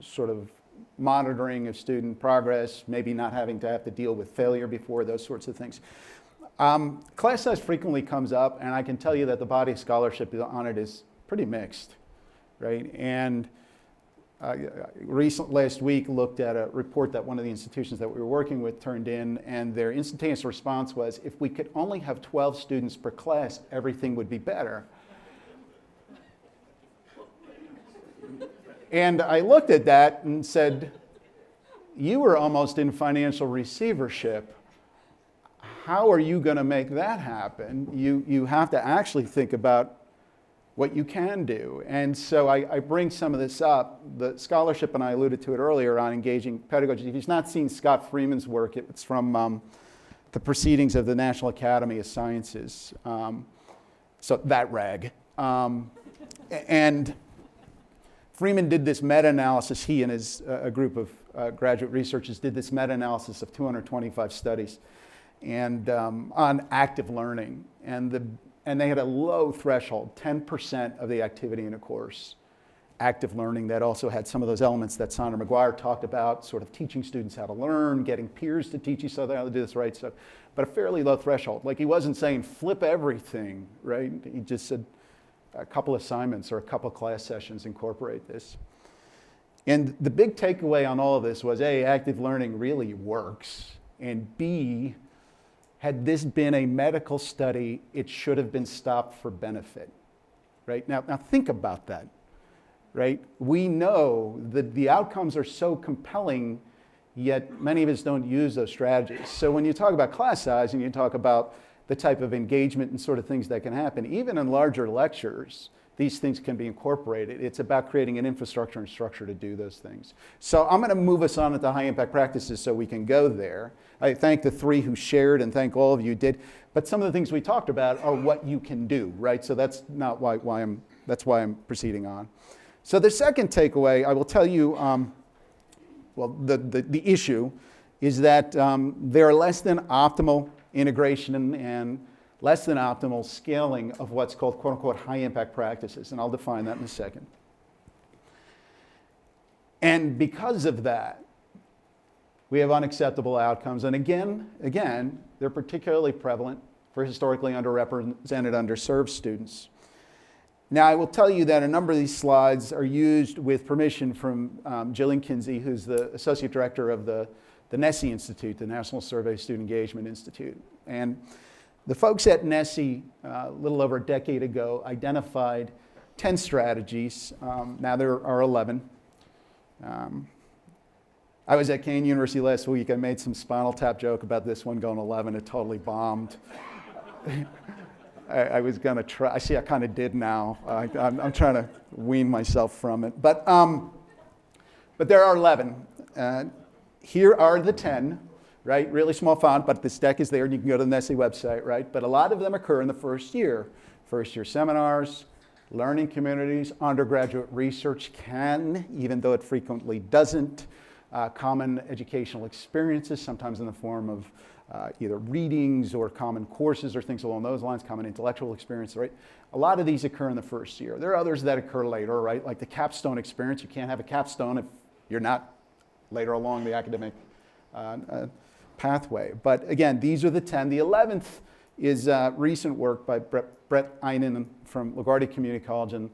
B: sort of monitoring of student progress, maybe not having to have to deal with failure before, those sorts of things. Class size frequently comes up, and I can tell you that the body of scholarship on it is pretty mixed, right? And last week looked at a report that one of the institutions that we were working with turned in, and their instantaneous response was, if we could only have 12 students per class, everything would be better. And I looked at that and said, you were almost in financial receivership. How are you going to make that happen? You have to actually think about what you can do. And so I bring some of this up. The scholarship, and I alluded to it earlier, on engaging pedagogy. If you've not seen Scott Freeman's work, it's from the Proceedings of the National Academy of Sciences. So that rag. And Freeman did this meta-analysis. He and a group of graduate researchers did this meta-analysis of 225 studies and on active learning. And they had a low threshold, 10% of the activity in a course. active learning that also had some of those elements that Sandra McGuire talked about, sort of teaching students how to learn, getting peers to teach each other how to do this right stuff, but a fairly low threshold. Like, he wasn't saying flip everything, right? He just said a couple assignments or a couple class sessions incorporate this. And the big takeaway on all of this was, A, active learning really works, and B, had this been a medical study, it should have been stopped for benefit, right? Now think about that, right? We know that the outcomes are so compelling, yet many of us don't use those strategies. So when you talk about class size and you talk about the type of engagement and sort of things that can happen, even in larger lectures, these things can be incorporated. It's about creating an infrastructure and structure to do those things. So I'm going to move us on into high impact practices so we can go there. I thank the three who shared and thank all of you who did. But some of the things we talked about are what you can do, right? So that's not why I'm proceeding on. So the second takeaway, I will tell you, the issue is that there are less than optimal integration and less than optimal scaling of what's called quote unquote high impact practices, and I'll define that in a second. And because of that, we have unacceptable outcomes, and again, they're particularly prevalent for historically underrepresented, underserved students. Now, I will tell you that a number of these slides are used with permission from Jillian Kinsey, who's the Associate Director of the NSSE Institute, the National Survey Student Engagement Institute. And the folks at NSSE, a little over a decade ago, identified 10 strategies. Now there are 11. I was at Kean University last week. I made some Spinal Tap joke about this one going 11. It totally bombed. I was going to try. I see I kind of did now. I'm trying to wean myself from it. But there are 11. Here are the 10. Right, really small font, but this deck is there and you can go to the NSSE website, right? But a lot of them occur in the first year. First year seminars, learning communities, undergraduate research can, even though it frequently doesn't, common educational experiences, sometimes in the form of either readings or common courses or things along those lines, common intellectual experience, right? A lot of these occur in the first year. There are others that occur later, right? Like the capstone experience. You can't have a capstone if you're not later along the academic pathway. But again, these are the 10. The 11th is recent work by Brett Einen from LaGuardia Community College and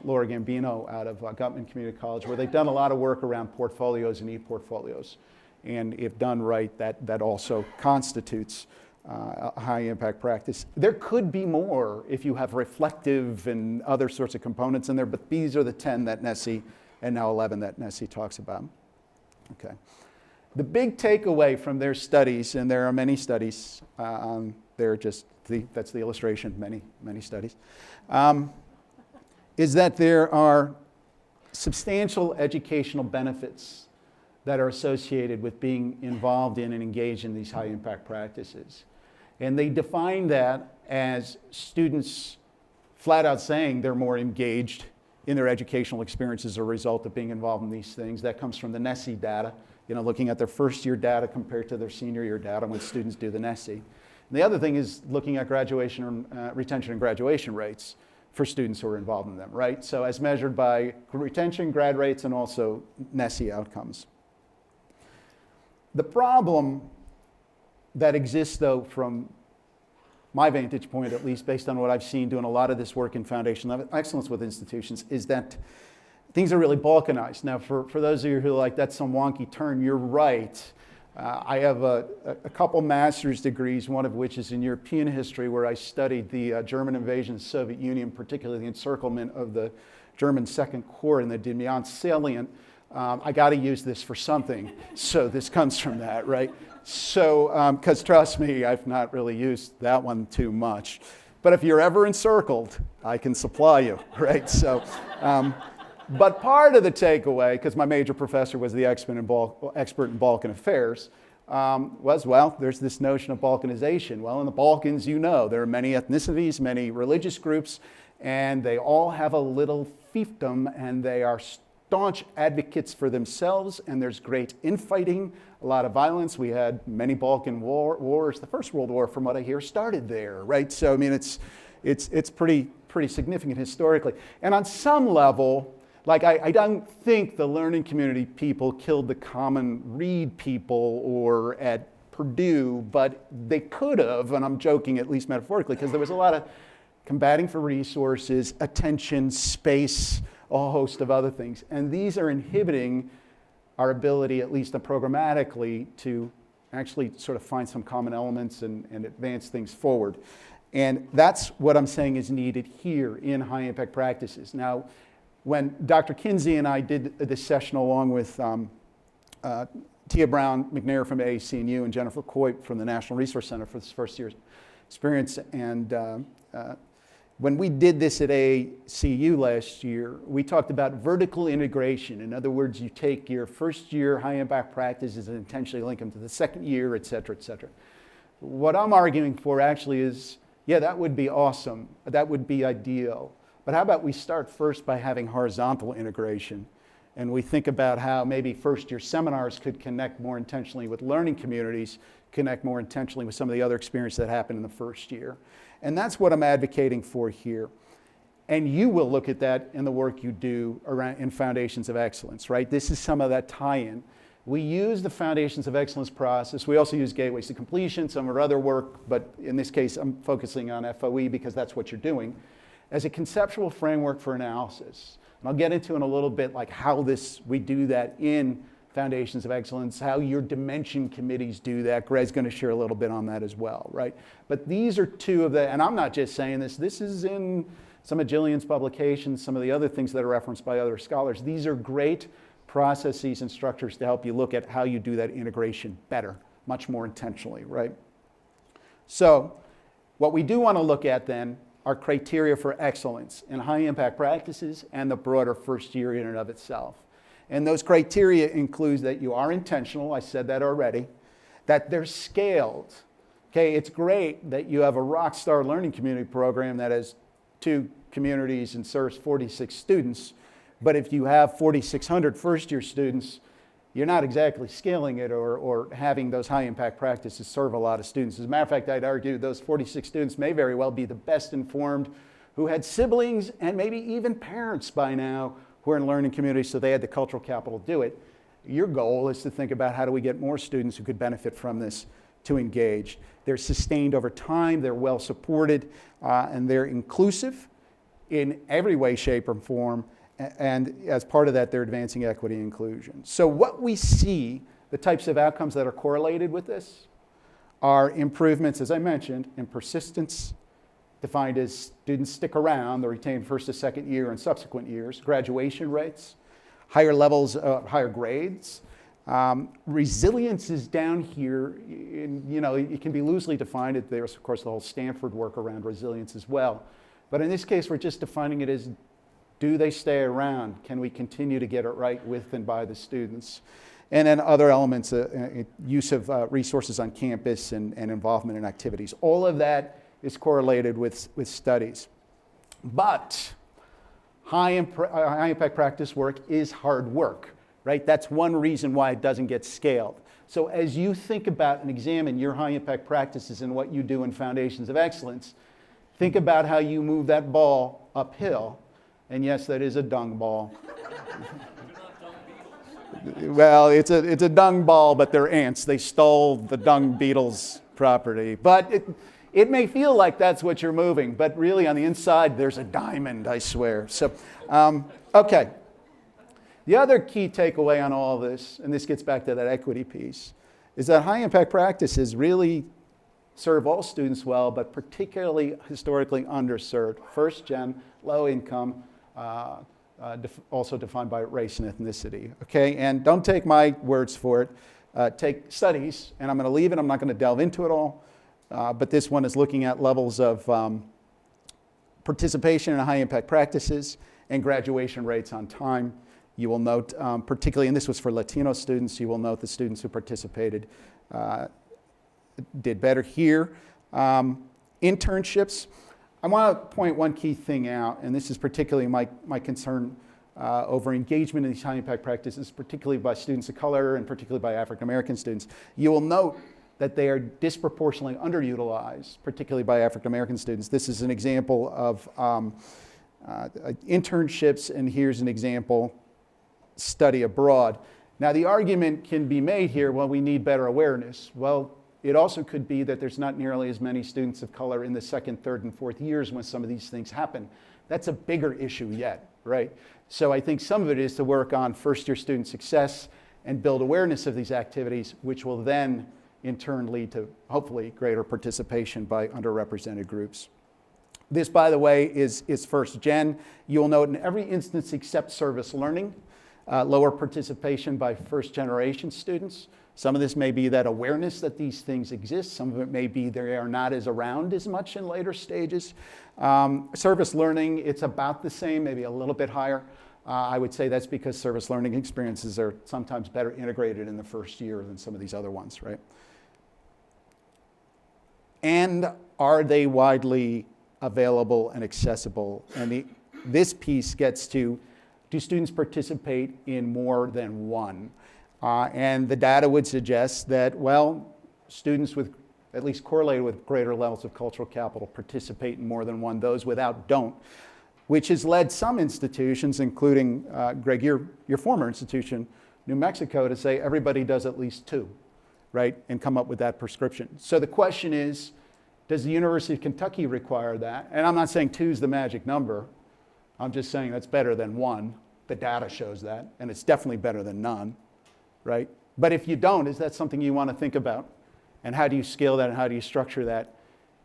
B: Laura Gambino out of Gutman Community College, where they've done a lot of work around portfolios and e-portfolios. And if done right, that also constitutes a high impact practice. There could be more if you have reflective and other sorts of components in there, but these are the 10 that NSSE, and now 11 that NSSE talks about. Okay. The big takeaway from their studies, and there are many studies on there, that's the illustration, many studies, is that there are substantial educational benefits that are associated with being involved in and engaged in these high impact practices. And they define that as students flat out saying they're more engaged in their educational experience as a result of being involved in these things. That comes from the NSSE data, looking at their first year data compared to their senior year data when students do the NSSE. And the other thing is looking at graduation, retention and graduation rates for students who are involved in them, right? So as measured by retention, grad rates, and also NSSE outcomes. The problem that exists, though, from my vantage point, at least based on what I've seen doing a lot of this work in foundational excellence with institutions, is that things are really balkanized. Now, for those of you who are like, that's some wonky term, you're right. I have a couple master's degrees, one of which is in European history, where I studied the German invasion of the Soviet Union, particularly the encirclement of the German Second Corps and the Dmian salient. I got to use this for something, so this comes from that, right? So, because trust me, I've not really used that one too much. But if you're ever encircled, I can supply you, right? So, but part of the takeaway, because my major professor was the expert in Balkan affairs, there's this notion of Balkanization. Well, in the Balkans, there are many ethnicities, many religious groups, and they all have a little fiefdom, and they are staunch advocates for themselves, and there's great infighting, a lot of violence. We had many Balkan wars. The First World War, from what I hear, started there, right? So, I mean, it's pretty significant historically. And on some level, Like, I don't think the learning community people killed the common read people or at Purdue, but they could have, and I'm joking at least metaphorically, because there was a lot of combating for resources, attention, space, a whole host of other things. And these are inhibiting our ability, at least programmatically, to actually sort of find some common elements and advance things forward. And that's what I'm saying is needed here in high impact practices. Now, when Dr. Kinsey and I did this session along with Tia Brown McNair from ACNU and Jennifer Coit from the National Resource Center for this first year's experience, and when we did this at ACU last year, we talked about vertical integration. In other words, you take your first year high impact practices and intentionally link them to the second year, et cetera, et cetera. What I'm arguing for actually is, yeah, that would be awesome. That would be ideal. But how about we start first by having horizontal integration? And we think about how maybe first year seminars could connect more intentionally with learning communities, connect more intentionally with some of the other experiences that happen in the first year. And that's what I'm advocating for here. And you will look at that in the work you do around in Foundations of Excellence, right? This is some of that tie-in. We use the Foundations of Excellence process. We also use Gateways to Completion, some of our other work, but in this case, I'm focusing on FOE because that's what you're doing, as a conceptual framework for analysis. And I'll get into in a little bit like how we do that in Foundations of Excellence, how your dimension committees do that. Greg's going to share a little bit on that as well, right? But these are two of the, and I'm not just saying this, this is in some of Jillian's publications, some of the other things that are referenced by other scholars. These are great processes and structures to help you look at how you do that integration better, much more intentionally, right? So what we do want to look at then are criteria for excellence in high impact practices and the broader first year in and of itself. And those criteria include that you are intentional, I said that already, that they're scaled. Okay, it's great that you have a rockstar learning community program that has 2 communities and serves 46 students, but if you have 4,600 first year students, you're not exactly scaling it or having those high impact practices serve a lot of students. As a matter of fact, I'd argue those 46 students may very well be the best informed who had siblings and maybe even parents by now who are in learning communities, so they had the cultural capital to do it. Your goal is to think about how do we get more students who could benefit from this to engage. They're sustained over time, they're well supported, and they're inclusive in every way, shape, or form. And as part of that, they're advancing equity and inclusion. So what we see, the types of outcomes that are correlated with this, are improvements, as I mentioned, in persistence, defined as students stick around, they retain first to second year and subsequent years, graduation rates, higher levels, higher grades. Resilience is down here, it can be loosely defined. There's, of course, the whole Stanford work around resilience as well. But in this case, we're just defining it as, do they stay around? Can we continue to get it right with and by the students? And then other elements, use of resources on campus and involvement in activities. All of that is correlated with studies. But high impact practice work is hard work, right? That's one reason why it doesn't get scaled. So as you think about and examine your high impact practices and what you do in Foundations of Excellence, think about how you move that ball uphill. And yes, that is a dung ball. Well, it's a dung ball, but they're ants. They stole the dung beetle's property. But it may feel like that's what you're moving, but really on the inside, there's a diamond, I swear. So, okay. The other key takeaway on all this, and this gets back to that equity piece, is that high impact practices really serve all students well, but particularly historically underserved. First gen, low income, also defined by race and ethnicity. Okay, and don't take my words for it. Take studies, and I'm going to leave it. I'm not going to delve into it all. But this one is looking at levels of participation in high impact practices and graduation rates on time. You will note, particularly, and this was for Latino students, you will note the students who participated did better here. Internships. I want to point one key thing out, and this is particularly my concern over engagement in these high impact practices, particularly by students of color and particularly by African American students. You will note that they are disproportionately underutilized, particularly by African American students. This is an example of internships, and here's an example, study abroad. Now the argument can be made here, well, we need better awareness. Well, it also could be that there's not nearly as many students of color in the second, third, and fourth years when some of these things happen. That's a bigger issue yet, right? So I think some of it is to work on first-year student success and build awareness of these activities, which will then in turn lead to hopefully greater participation by underrepresented groups. This, by the way, is first gen. You'll note in every instance except service learning, lower participation by first generation students. Some of this may be that awareness that these things exist. Some of it may be they are not as around as much in later stages. Service learning, it's about the same, maybe a little bit higher. I would say that's because service learning experiences are sometimes better integrated in the first year than some of these other ones, right? And are they widely available and accessible? And this piece gets to, do students participate in more than one? And the data would suggest that, well, students with, at least correlated with greater levels of cultural capital, participate in more than one. Those without don't, which has led some institutions, including, Greg, your former institution, New Mexico, to say everybody does at least two, right, and come up with that prescription. So the question is, does the University of Kentucky require that? And I'm not saying two is the magic number. I'm just saying that's better than one. The data shows that, and it's definitely better than none, right? But if you don't, is that something you want to think about? And how do you scale that, and how do you structure that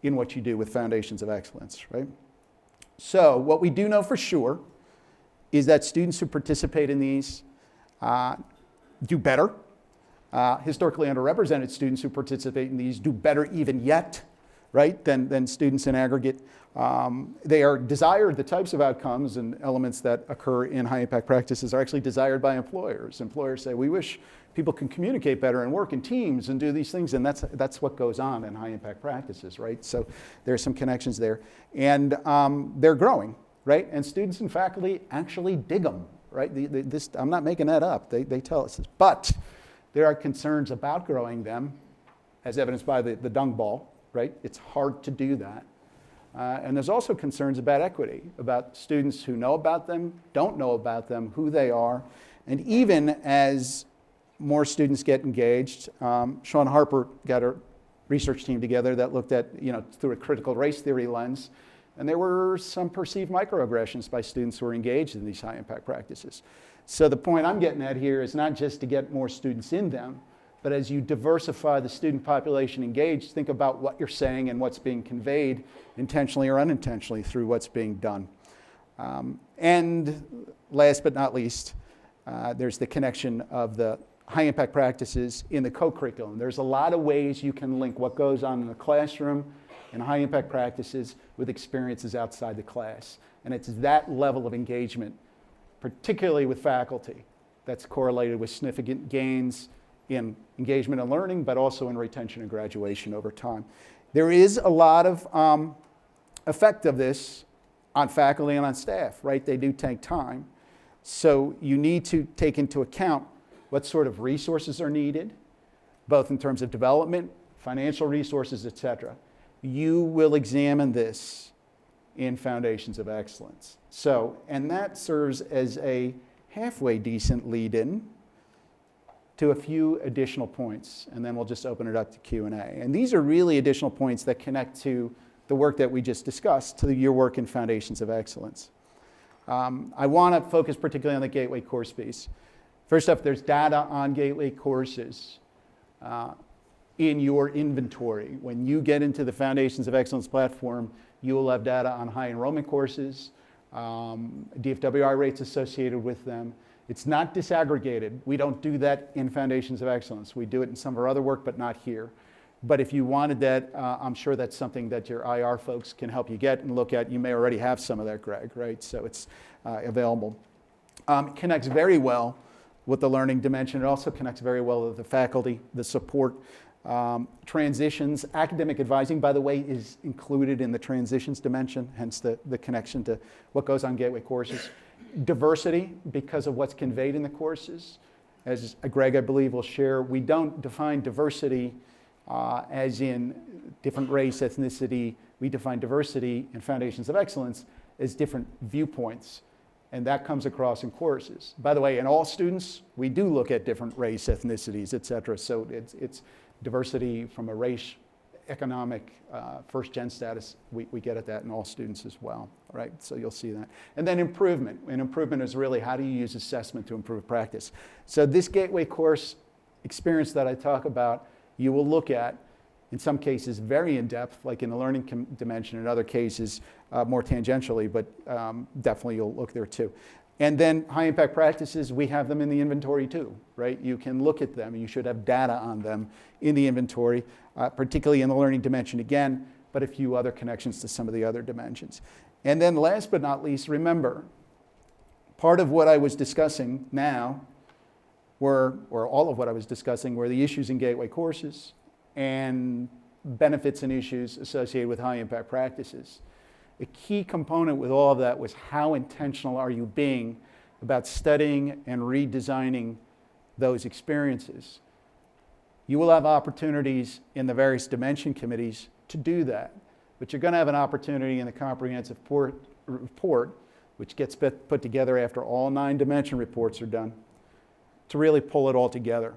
B: in what you do with Foundations of Excellence, right? So what we do know for sure is that students who participate in these do better. Historically underrepresented students who participate in these do better even yet, right, than students in aggregate. They are desired, the types of outcomes and elements that occur in high impact practices are actually desired by employers. Employers say, we wish people can communicate better and work in teams and do these things, and that's what goes on in high impact practices, right? So there's some connections there. And they're growing, right? And students and faculty actually dig them, right? I'm not making that up, they tell us this. But there are concerns about growing them, as evidenced by the dung ball, right? It's hard to do that. And there's also concerns about equity, about students who know about them, don't know about them, who they are. And even as more students get engaged, Sean Harper got a research team together that looked at, through a critical race theory lens, and there were some perceived microaggressions by students who were engaged in these high impact practices. So the point I'm getting at here is not just to get more students in them, but as you diversify the student population engaged, think about what you're saying and what's being conveyed intentionally or unintentionally through what's being done. And last but not least, there's the connection of the high impact practices in the co-curriculum. There's a lot of ways you can link what goes on in the classroom and high impact practices with experiences outside the class. And it's that level of engagement, particularly with faculty, that's correlated with significant gains in engagement and learning, but also in retention and graduation over time. There is a lot of effect of this on faculty and on staff, right? They do take time. So you need to take into account what sort of resources are needed, both in terms of development, financial resources, et cetera. You will examine this in Foundations of Excellence. So, and that serves as a halfway decent lead-in to a few additional points, and then we'll just open it up to Q&A. And these are really additional points that connect to the work that we just discussed, to your work in Foundations of Excellence. I want to focus particularly on the Gateway course piece. First up, there's data on Gateway courses in your inventory. When you get into the Foundations of Excellence platform, you will have data on high enrollment courses, DFWI rates associated with them. It's not disaggregated. We don't do that in Foundations of Excellence. We do it in some of our other work, but not here. But if you wanted that, I'm sure that's something that your IR folks can help you get and look at. You may already have some of that, Greg, right? So it's available. It connects very well with the learning dimension. It also connects very well with the faculty, the support, transitions. Academic advising, by the way, is included in the transitions dimension, hence the connection to what goes on Gateway courses. Diversity, because of what's conveyed in the courses. As Greg, I believe, will share, we don't define diversity as in different race, ethnicity. We define diversity in Foundations of Excellence as different viewpoints. And that comes across in courses. By the way, in all students, we do look at different race, ethnicities, et cetera. So it's diversity from a race, economic, first-gen status. We get at that in all students as well, right? So you'll see that. And then improvement. And improvement is really how do you use assessment to improve practice. So this gateway course experience that I talk about, you will look at, in some cases, very in-depth, like in the learning dimension, in other cases, more tangentially, but definitely you'll look there too. And then high-impact practices, we have them in the inventory too, right? You can look at them. You should have data on them in the inventory, particularly in the learning dimension again, but a few other connections to some of the other dimensions. And then last but not least, remember, part of what I was discussing now or all of what I was discussing were the issues in gateway courses and benefits and issues associated with high-impact practices. A key component with all of that was how intentional are you being about studying and redesigning those experiences. You will have opportunities in the various dimension committees to do that, but you're going to have an opportunity in the comprehensive report, which gets put together after all 9 dimension reports are done, to really pull it all together.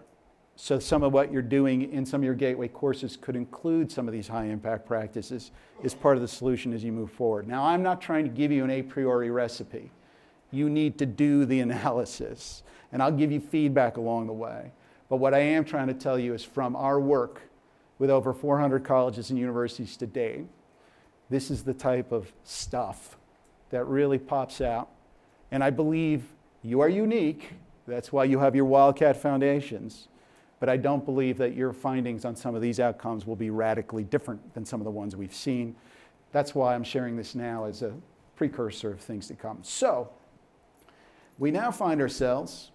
B: So some of what you're doing in some of your gateway courses could include some of these high impact practices as part of the solution as you move forward. Now, I'm not trying to give you an a priori recipe. You need to do the analysis, and I'll give you feedback along the way. But what I am trying to tell you is from our work with over 400 colleges and universities to date, this is the type of stuff that really pops out. And I believe you are unique. That's why you have your Wildcat Foundations. But I don't believe that your findings on some of these outcomes will be radically different than some of the ones we've seen. That's why I'm sharing this now as a precursor of things to come. So, we now find ourselves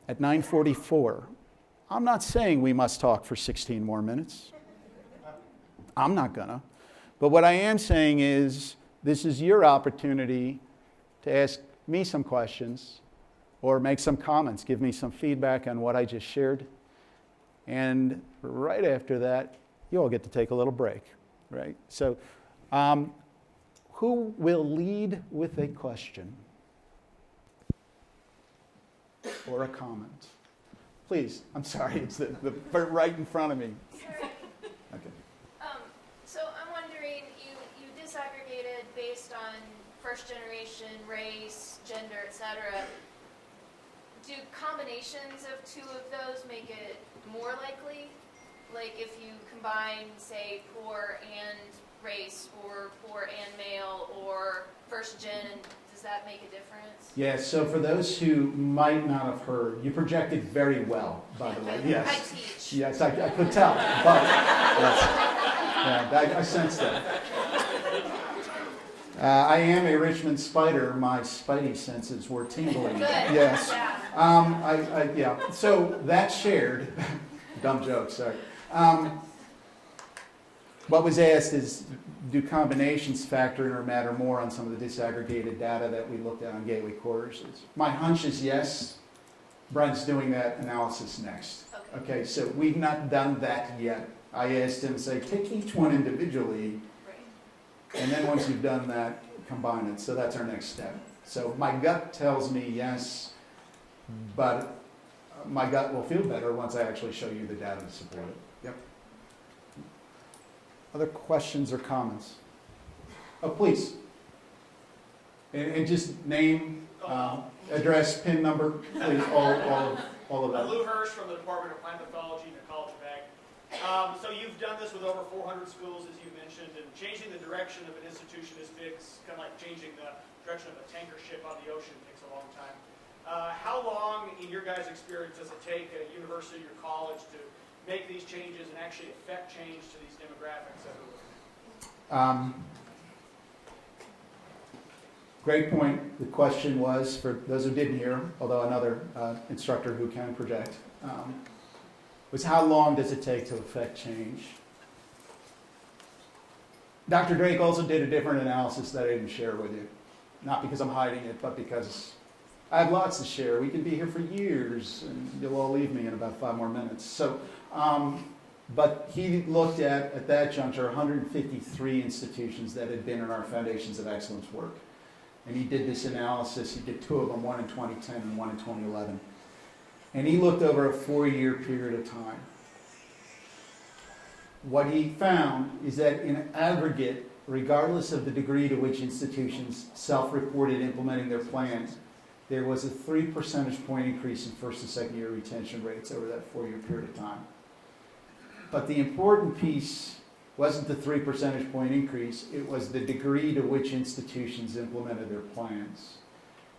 B: at 9:44. I'm not saying we must talk for 16 more minutes. I'm not gonna. But what I am saying is this is your opportunity to ask me some questions or make some comments, give me some feedback on what I just shared. And right after that, you all get to take a little break, right? So, who will lead with a question or a comment? Please, I'm sorry, it's the right in front of me.
F: Sorry.
B: Okay.
F: So I'm wondering, you disaggregated based on first generation, race, gender, etc. Do combinations of 2 of those make it more likely? Like if you combine, say, poor and race, or poor and male, or first gen, does that make a difference?
B: Yeah, so for those who might not have heard, you projected very well, by the way. Yes.
F: I teach.
B: Yes, I could tell, but I sense that. I am a Richmond Spider. My spidey senses were tingling.
F: Good.
B: Yes.
F: Yeah.
B: Yeah. So that's shared. Dumb joke, sorry. What was asked is, do combinations factor in or matter more on some of the disaggregated data that we looked at on gateway courses? My hunch is yes. Brent's doing that analysis next. Okay, so we've not done that yet. I asked him, say, take each one individually,
F: Right.
B: and then once you've done that, combine it. So that's our next step. So my gut tells me yes, but my gut will feel better once I actually show you the data to support it. Yep. Other questions or comments? Oh, please. And just name, address, PIN number, please, all of that.
G: Lou Hirsch from the Department of Plant Pathology in the College of Ag. So you've done this with over 400 schools, as you mentioned, and changing the direction of an institution is big. It's kind of like changing the direction of a tanker ship on the ocean. It takes a long time. How long, in your guys' experience, does it take a university or college to make these changes and actually affect change to these demographics that we're looking at?
B: Great point. The question was, for those who didn't hear, although another instructor who can project, was how long does it take to affect change? Dr. Drake also did a different analysis that I didn't share with you. Not because I'm hiding it, but because I have lots to share. We could be here for years, and you'll all leave me in about 5 more minutes. So, but he looked at that juncture, 153 institutions that had been in our Foundations of Excellence work. And he did this analysis. He did two of them, one in 2010 and one in 2011. And he looked over a 4-year period of time. What he found is that in aggregate, regardless of the degree to which institutions self-reported implementing their plans, there was a 3 percentage point increase in first and second year retention rates over that 4-year period of time. But the important piece wasn't the 3 percentage point increase, it was the degree to which institutions implemented their plans.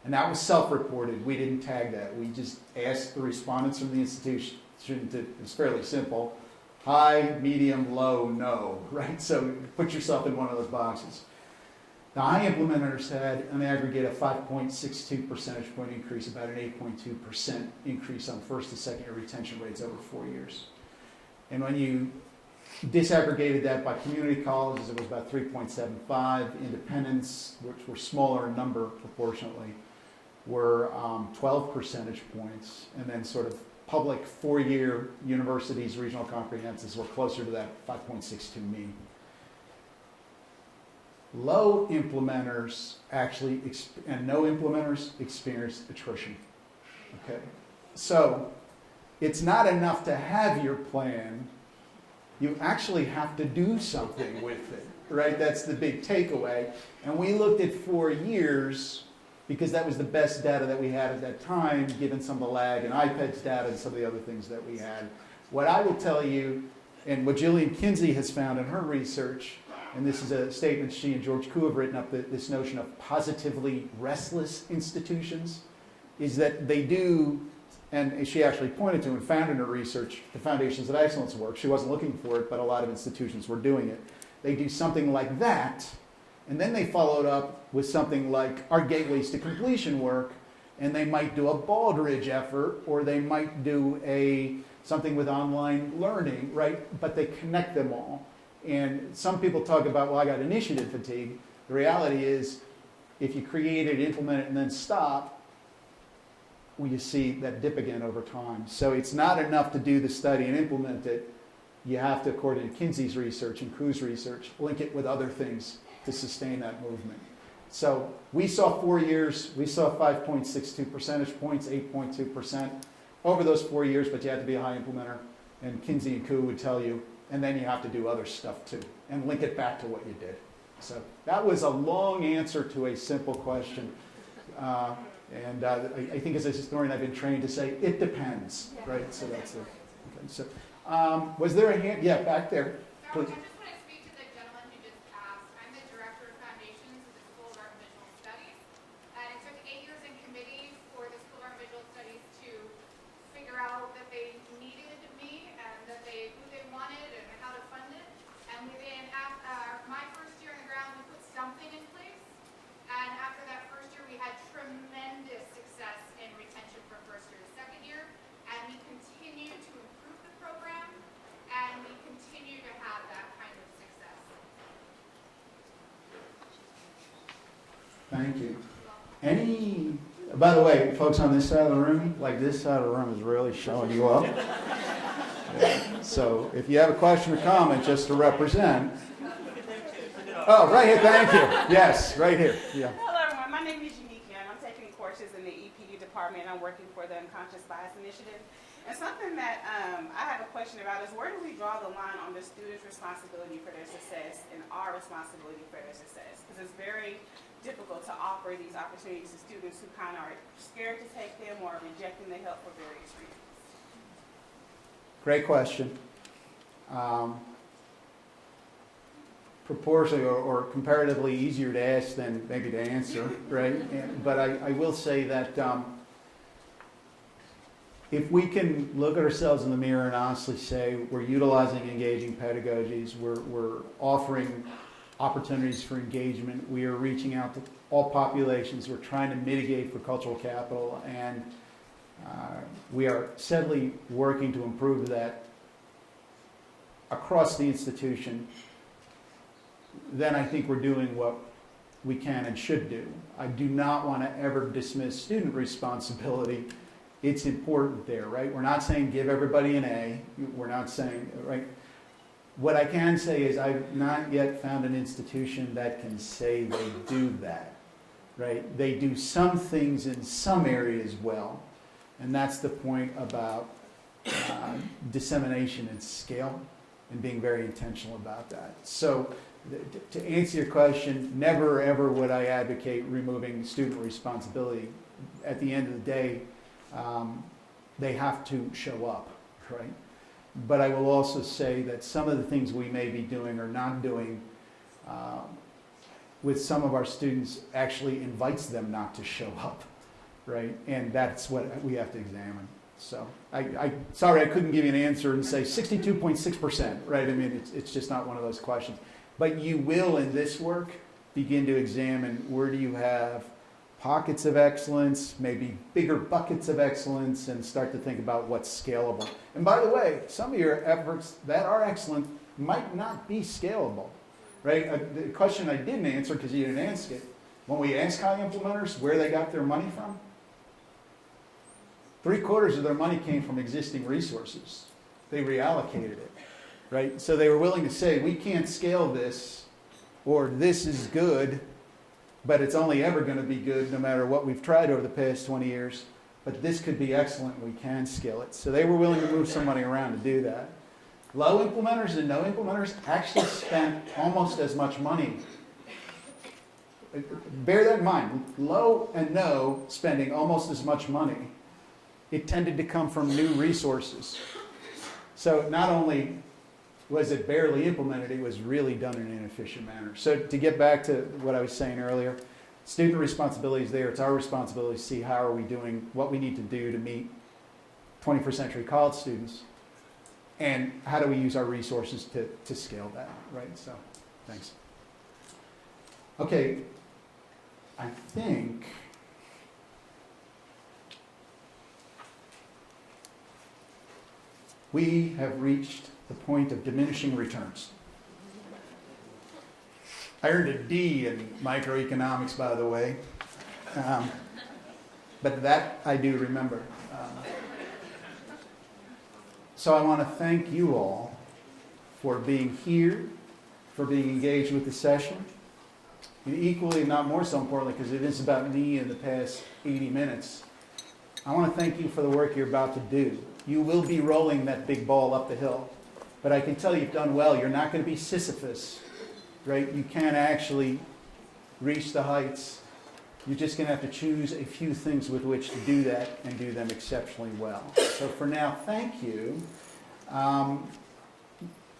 B: And that was self-reported. We didn't tag that. We just asked the respondents from the institution to, it was fairly simple, high, medium, low, no, right? So put yourself in one of those boxes. The high implementers had an aggregate of 5.62 percentage point increase, about an 8.2% increase on first and second year retention rates over 4 years. And when you disaggregated that by community colleges, it was about 3.75. Independents, which were smaller in number proportionately, were 12 percentage points. And then sort of public 4-year universities, regional comprehensives were closer to that 5.62 mean. Low implementers actually, and no implementers experienced attrition. Okay, so it's not enough to have your plan. You actually have to do something with it, right? That's the big takeaway. And we looked at 4 years because that was the best data that we had at that time, given some of the lag in IPED's data and some of the other things that we had. What I will tell you, and what Jillian Kinsey has found in her research, and this is a statement she and George Koo have written up, this notion of positively restless institutions, is that they do, and she actually pointed to and found in her research the Foundations of Excellence work. She wasn't looking for it, but a lot of institutions were doing it. They do something like that, and then they followed up with something like our Gateways to Completion work, and they might do a Baldrige effort, or they might do something with online learning, right? But they connect them all. And some people talk about, well, I got initiative fatigue. The reality is, if you create it, implement it, and then stop, well, you see that dip again over time. So it's not enough to do the study and implement it. You have to, according to Kinsey's research and Koo's research, link it with other things to sustain that movement. So we saw 4 years, we saw 5.62 percentage points, 8.2% over those 4 years, but you had to be a high implementer. And Kinsey and Koo would tell you, and then you have to do other stuff too, and link it back to what you did. So that was a long answer to a simple question. I think as a historian, I've been trained to say, it depends, right? So that's it. Okay, so was there a hand? Yeah, back there.
H: Sorry,
B: Please.
H: I just want to speak to the gentleman who just asked. I'm the director of foundations at the School of Art and Visual Studies. And it took 8 years in committee for the School of Art and Visual Studies to figure out that they needed me and that who they wanted and how to fund it. And within my first year on the ground, we put something in place. And after that first year, we had tremendous success in retention from first year to second year. And we continue to improve the program, and we continue to have that kind of success.
B: Thank you. By the way, folks on this side of the room, like this side of the room is really showing you up. So if you have a question or comment just to represent. Oh, right here, thank you. Yes, right here. Yeah.
I: Hello, everyone. My name is Unique, and I'm taking courses in the EPU department. I'm working for the Unconscious Bias Initiative. And something that I have a question about is, where do we draw the line on the student's responsibility for their success and our responsibility for their success? Because it's very difficult to offer these opportunities to students who kind of are scared to take them or rejecting the help for various reasons.
B: Great question. Proportionally or comparatively easier to ask than maybe to answer, right? But I will say that if we can look at ourselves in the mirror and honestly say we're utilizing engaging pedagogies, we're offering opportunities for engagement, we are reaching out to all populations, we're trying to mitigate for cultural capital, and we are steadily working to improve that across the institution, then I think we're doing what we can and should do. I do not want to ever dismiss student responsibility. It's important there, right? We're not saying give everybody an A. We're not saying, right? What I can say is I've not yet found an institution that can say they do that.
J: right? They do some things in some areas well, and that's the point about dissemination and scale and being very intentional about that. So to answer your question, never ever would I advocate removing student responsibility. At the end of the day, they have to show up, right? But I will also say that some of the things we may be doing or not doing with some of our students actually invites them not to show up, right? And that's what we have to examine. So sorry I couldn't give you an answer and say 62.6%, right? I mean, it's just not one of those questions. But you will, in this work, begin to examine where do you have pockets of excellence, maybe bigger buckets of excellence, and start to think about what's scalable. And by the way, some of your efforts that are excellent might not be scalable, right? The question I didn't answer, because you didn't ask it, when we ask high implementers where they got their money from, 3/4 of their money came from existing resources. They reallocated it, right? So they were willing to say, we can't scale this, or this is good, but it's only ever going to be good no matter what we've tried over the past 20 years. But this could be excellent, we can scale it. So they were willing to move some money around to do that. Low implementers and no implementers actually spent almost as much money. Bear that in mind. Low and no spending almost as much money. It tended to come from new resources. So not only was it barely implemented, it was really done in an inefficient manner. So to get back to what I was saying earlier, student responsibility is there. It's our responsibility to see how are we doing, what we need to do to meet 21st century college students, and how do we use our resources to scale that, right? So, thanks. Okay, I think we have reached the point of diminishing returns. I earned a D in microeconomics, by the way, but that I do remember. So I want to thank you all for being here, for being engaged with the session, and equally, if not more so importantly, because it is about me in the past 80 minutes, I want to thank you for the work you're about to do. You will be rolling that big ball up the hill. But I can tell you've done well. You're not going to be Sisyphus, right? You can actually reach the heights. You're just going to have to choose a few things with which to do that and do them exceptionally well. So for now, thank you.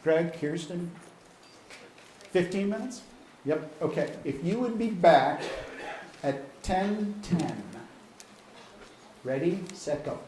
J: Greg, Kirsten, 15 minutes? Yep, okay. If you would be back at 10:10. Ready, set, go.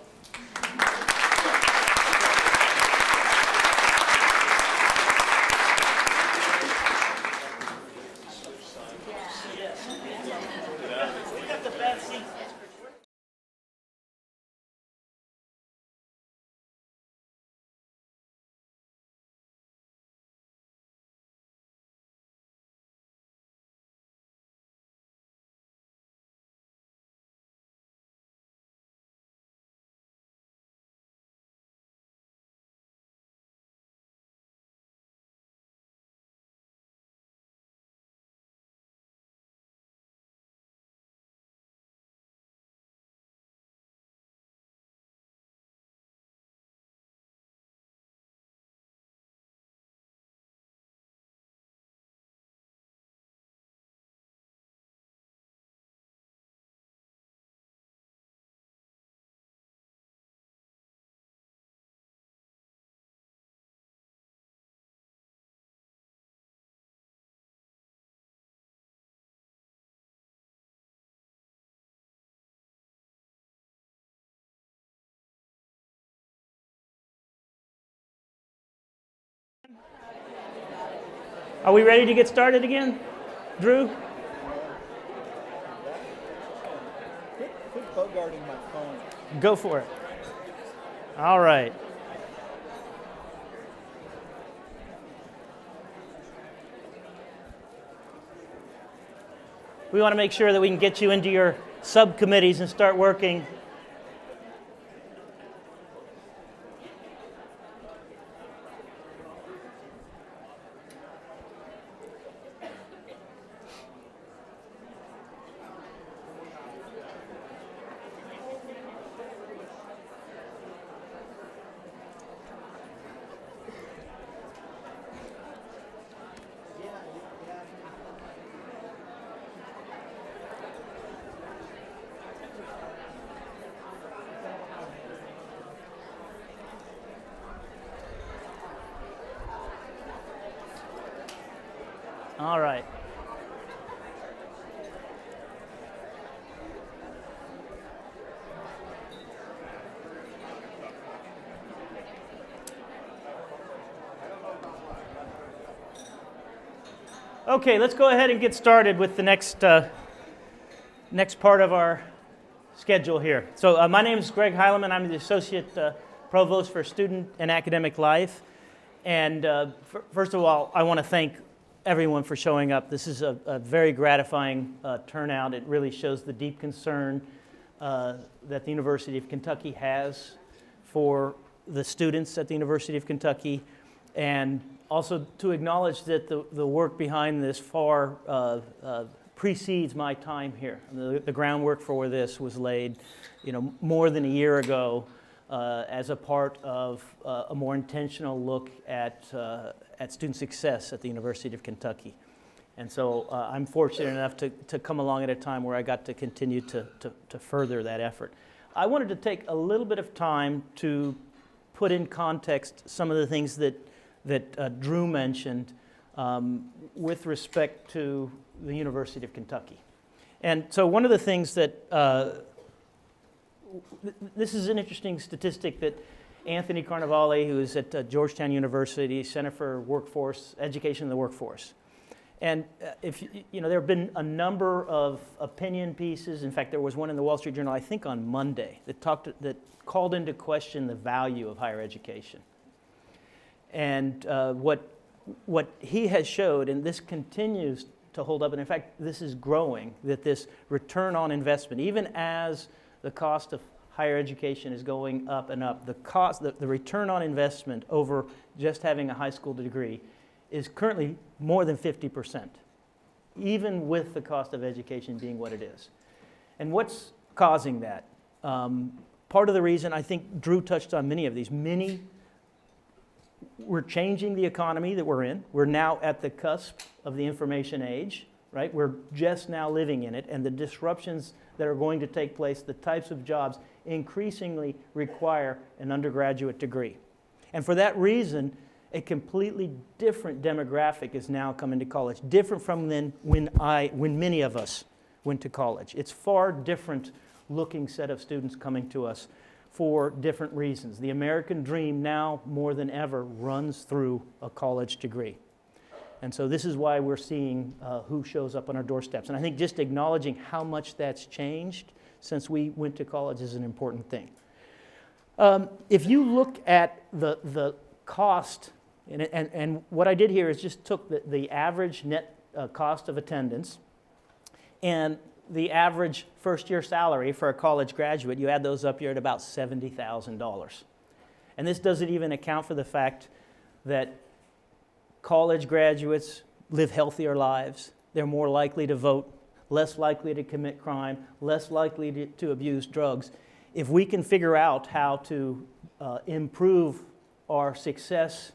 K: Are we ready to get started again? Drew?
L: Quit bogarting my phone.
K: Go for it. All right. We want to make sure that we can get you into your subcommittees and start working. All right. Okay, let's go ahead and get started with the next part of our schedule here. So my name is Greg Heileman. I'm the Associate Provost for Student and Academic Life. And first of all, I want to thank everyone for showing up. This is a very gratifying turnout. It really shows the deep concern that the University of Kentucky has for the students at the University of Kentucky, and also to acknowledge that the work behind this far precedes my time here. The groundwork for this was laid, more than a year ago as a part of a more intentional look at student success at the University of Kentucky. And so I'm fortunate enough to come along at a time where I got to continue to further that effort. I wanted to take a little bit of time to put in context some of the things that Drew mentioned with respect to the University of Kentucky. And so one of the things that, this is an interesting statistic that Anthony Carnevale, who is at Georgetown University, Center for Workforce, Education in the Workforce. And there have been a number of opinion pieces. In fact, there was one in the Wall Street Journal, I think on Monday, that called into question the value of higher education. And what he has showed, and this continues to hold up, and in fact this is growing, that this return on investment, even as the cost of higher education is going up and up, the return on investment over just having a high school degree is currently more than 50%, even with the cost of education being what it is. And what's causing that? Part of the reason, I think Drew touched on many of these, we're changing the economy that we're in. We're now at the cusp of the information age, right? We're just now living in it, and the disruptions that are going to take place, the types of jobs, increasingly require an undergraduate degree. And for that reason, a completely different demographic is now coming to college, different from when many of us went to college. It's far different looking set of students coming to us for different reasons. The American dream now more than ever runs through a college degree. And so this is why we're seeing who shows up on our doorsteps. And I think just acknowledging how much that's changed since we went to college is an important thing. If you look at the cost, and what I did here is just took the average net cost of attendance and the average first-year salary for a college graduate, you add those up, you're at about $70,000. And this doesn't even account for the fact that college graduates live healthier lives. They're more likely to vote, less likely to commit crime, less likely to abuse drugs. If we can figure out how to improve our success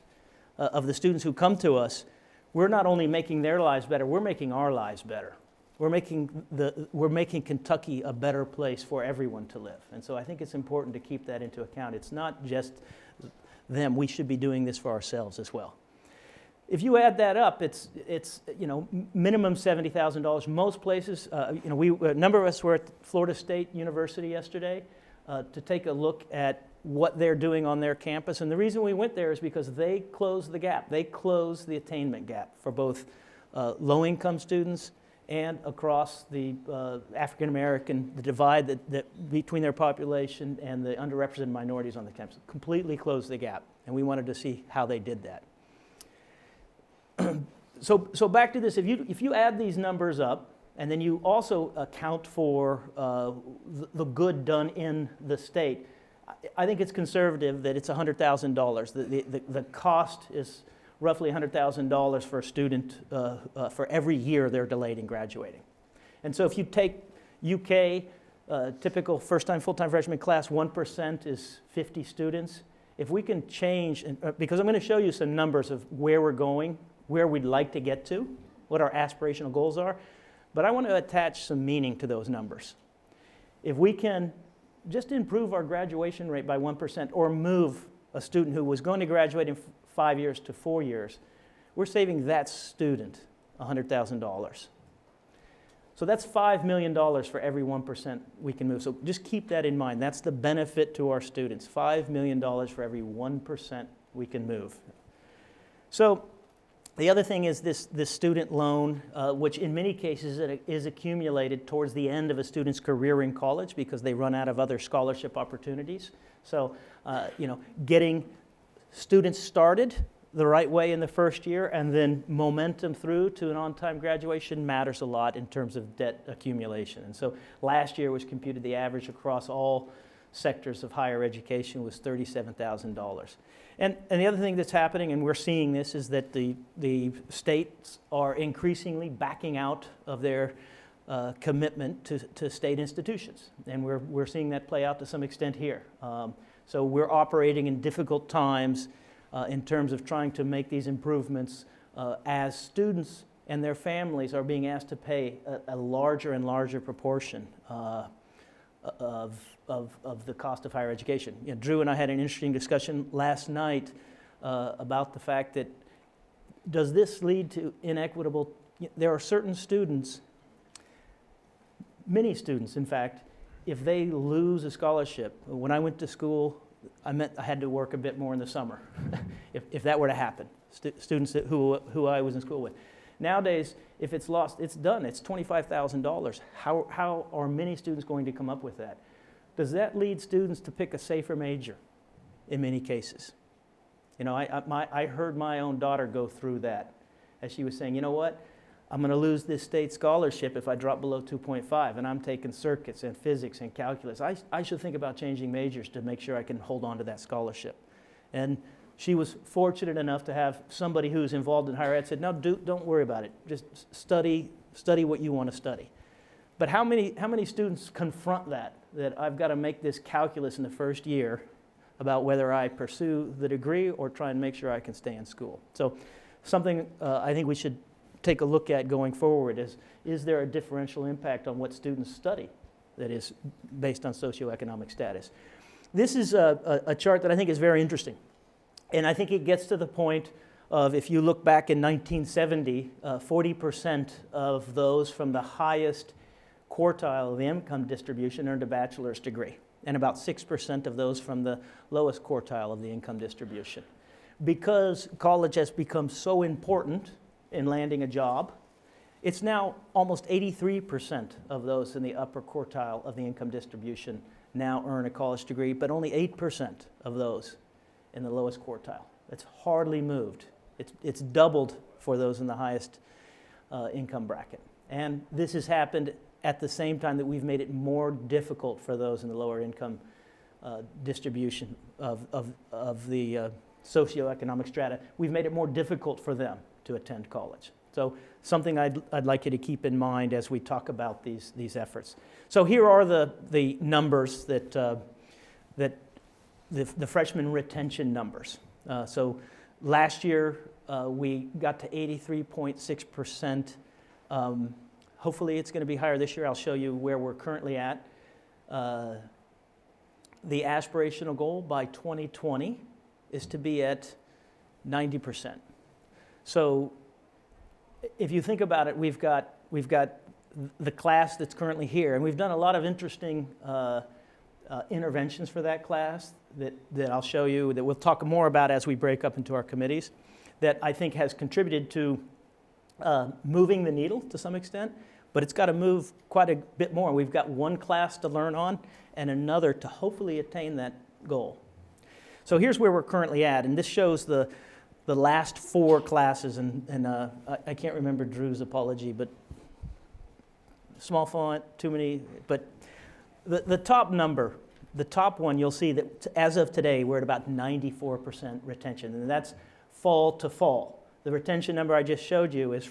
K: of the students who come to us, we're not only making their lives better, we're making our lives better. We're making Kentucky a better place for everyone to live. And so I think it's important to keep that into account. It's not just them. We should be doing this for ourselves as well. If you add that up, it's minimum $70,000. Most places, a number of us were at Florida State University yesterday to take a look at what they're doing on their campus. And the reason we went there is because they closed the gap. They closed the attainment gap for both low-income students and across the African American, the divide that between their population and the underrepresented minorities on the campus, completely closed the gap. And we wanted to see how they did that. So back to this, if you add these numbers up, and then you also account for the good done in the state, I think it's conservative that it's $100,000. The cost is roughly $100,000 for a student for every year they're delayed in graduating. And so if you take UK, typical first-time full-time freshman class, 1% is 50 students. If we can change, because I'm going to show you some numbers of where we're going, where we'd like to get to, what our aspirational goals are, but I want to attach some meaning to those numbers. If we can just improve our graduation rate by 1% or move a student who was going to graduate in 5 years to 4 years, we're saving that student $100,000. So that's $5 million for every 1% we can move. So just keep that in mind. That's the benefit to our students, $5 million for every 1% we can move. So the other thing is this student loan, which in many cases is accumulated towards the end of a student's career in college because they run out of other scholarship opportunities. So, getting students started the right way in the first year and then momentum through to an on-time graduation matters a lot in terms of debt accumulation. And so last year was computed, the average across all sectors of higher education was $37,000. And the other thing that's happening, and we're seeing this, is that the states are increasingly backing out of their commitment to state institutions. And we're seeing that play out to some extent here. So we're operating in difficult times in terms of trying to make these improvements as students and their families are being asked to pay a larger and larger proportion of the cost of higher education. Drew and I had an interesting discussion last night about the fact that does this lead to inequitable, there are certain students, many students in fact, if they lose a scholarship, when I went to school, I had to work a bit more in the summer, if that were to happen, students who I was in school with. Nowadays, if it's lost, it's done. It's $25,000. How are many students going to come up with that? Does that lead students to pick a safer major in many cases? I heard my own daughter go through that as she was saying, you know what? I'm going to lose this state scholarship if I drop below 2.5, and I'm taking circuits and physics and calculus. I should think about changing majors to make sure I can hold on to that scholarship. And she was fortunate enough to have somebody who's involved in higher ed said, no, don't worry about it. Just study what you want to study. But how many students confront that I've got to make this calculus in the first year about whether I pursue the degree or try and make sure I can stay in school? So something I think we should take a look at going forward is there a differential impact on what students study that is based on socioeconomic status? This is a chart that I think is very interesting. And I think it gets to the point of, if you look back in 1970, 40% of those from the highest quartile of the income distribution earned a bachelor's degree, and about 6% of those from the lowest quartile of the income distribution. Because college has become so important in landing a job, it's now almost 83% of those in the upper quartile of the income distribution now earn a college degree, but only 8% of those in the lowest quartile. It's hardly moved. It's doubled for those in the highest income bracket. And this has happened at the same time that we've made it more difficult for those in the lower income distribution of the socioeconomic strata. We've made it more difficult for them to attend college. So something I'd like you to keep in mind as we talk about these efforts. So here are the numbers that the freshman retention numbers. So last year we got to 83.6%. Hopefully it's going to be higher this year. I'll show you where we're currently at. The aspirational goal by 2020 is to be at 90%. So if you think about it, we've got the class that's currently here, and we've done a lot of interesting interventions for that class that I'll show you, that we'll talk more about as we break up into our committees, that I think has contributed to moving the needle to some extent, but it's got to move quite a bit more. We've got one class to learn on and another to hopefully attain that goal. So here's where we're currently at, and this shows the last 4 classes, and I can't remember Drew's apology, but small font, too many, but the top number, the top one, you'll see that as of today, we're at about 94% retention, and that's fall to fall. The retention number I just showed you is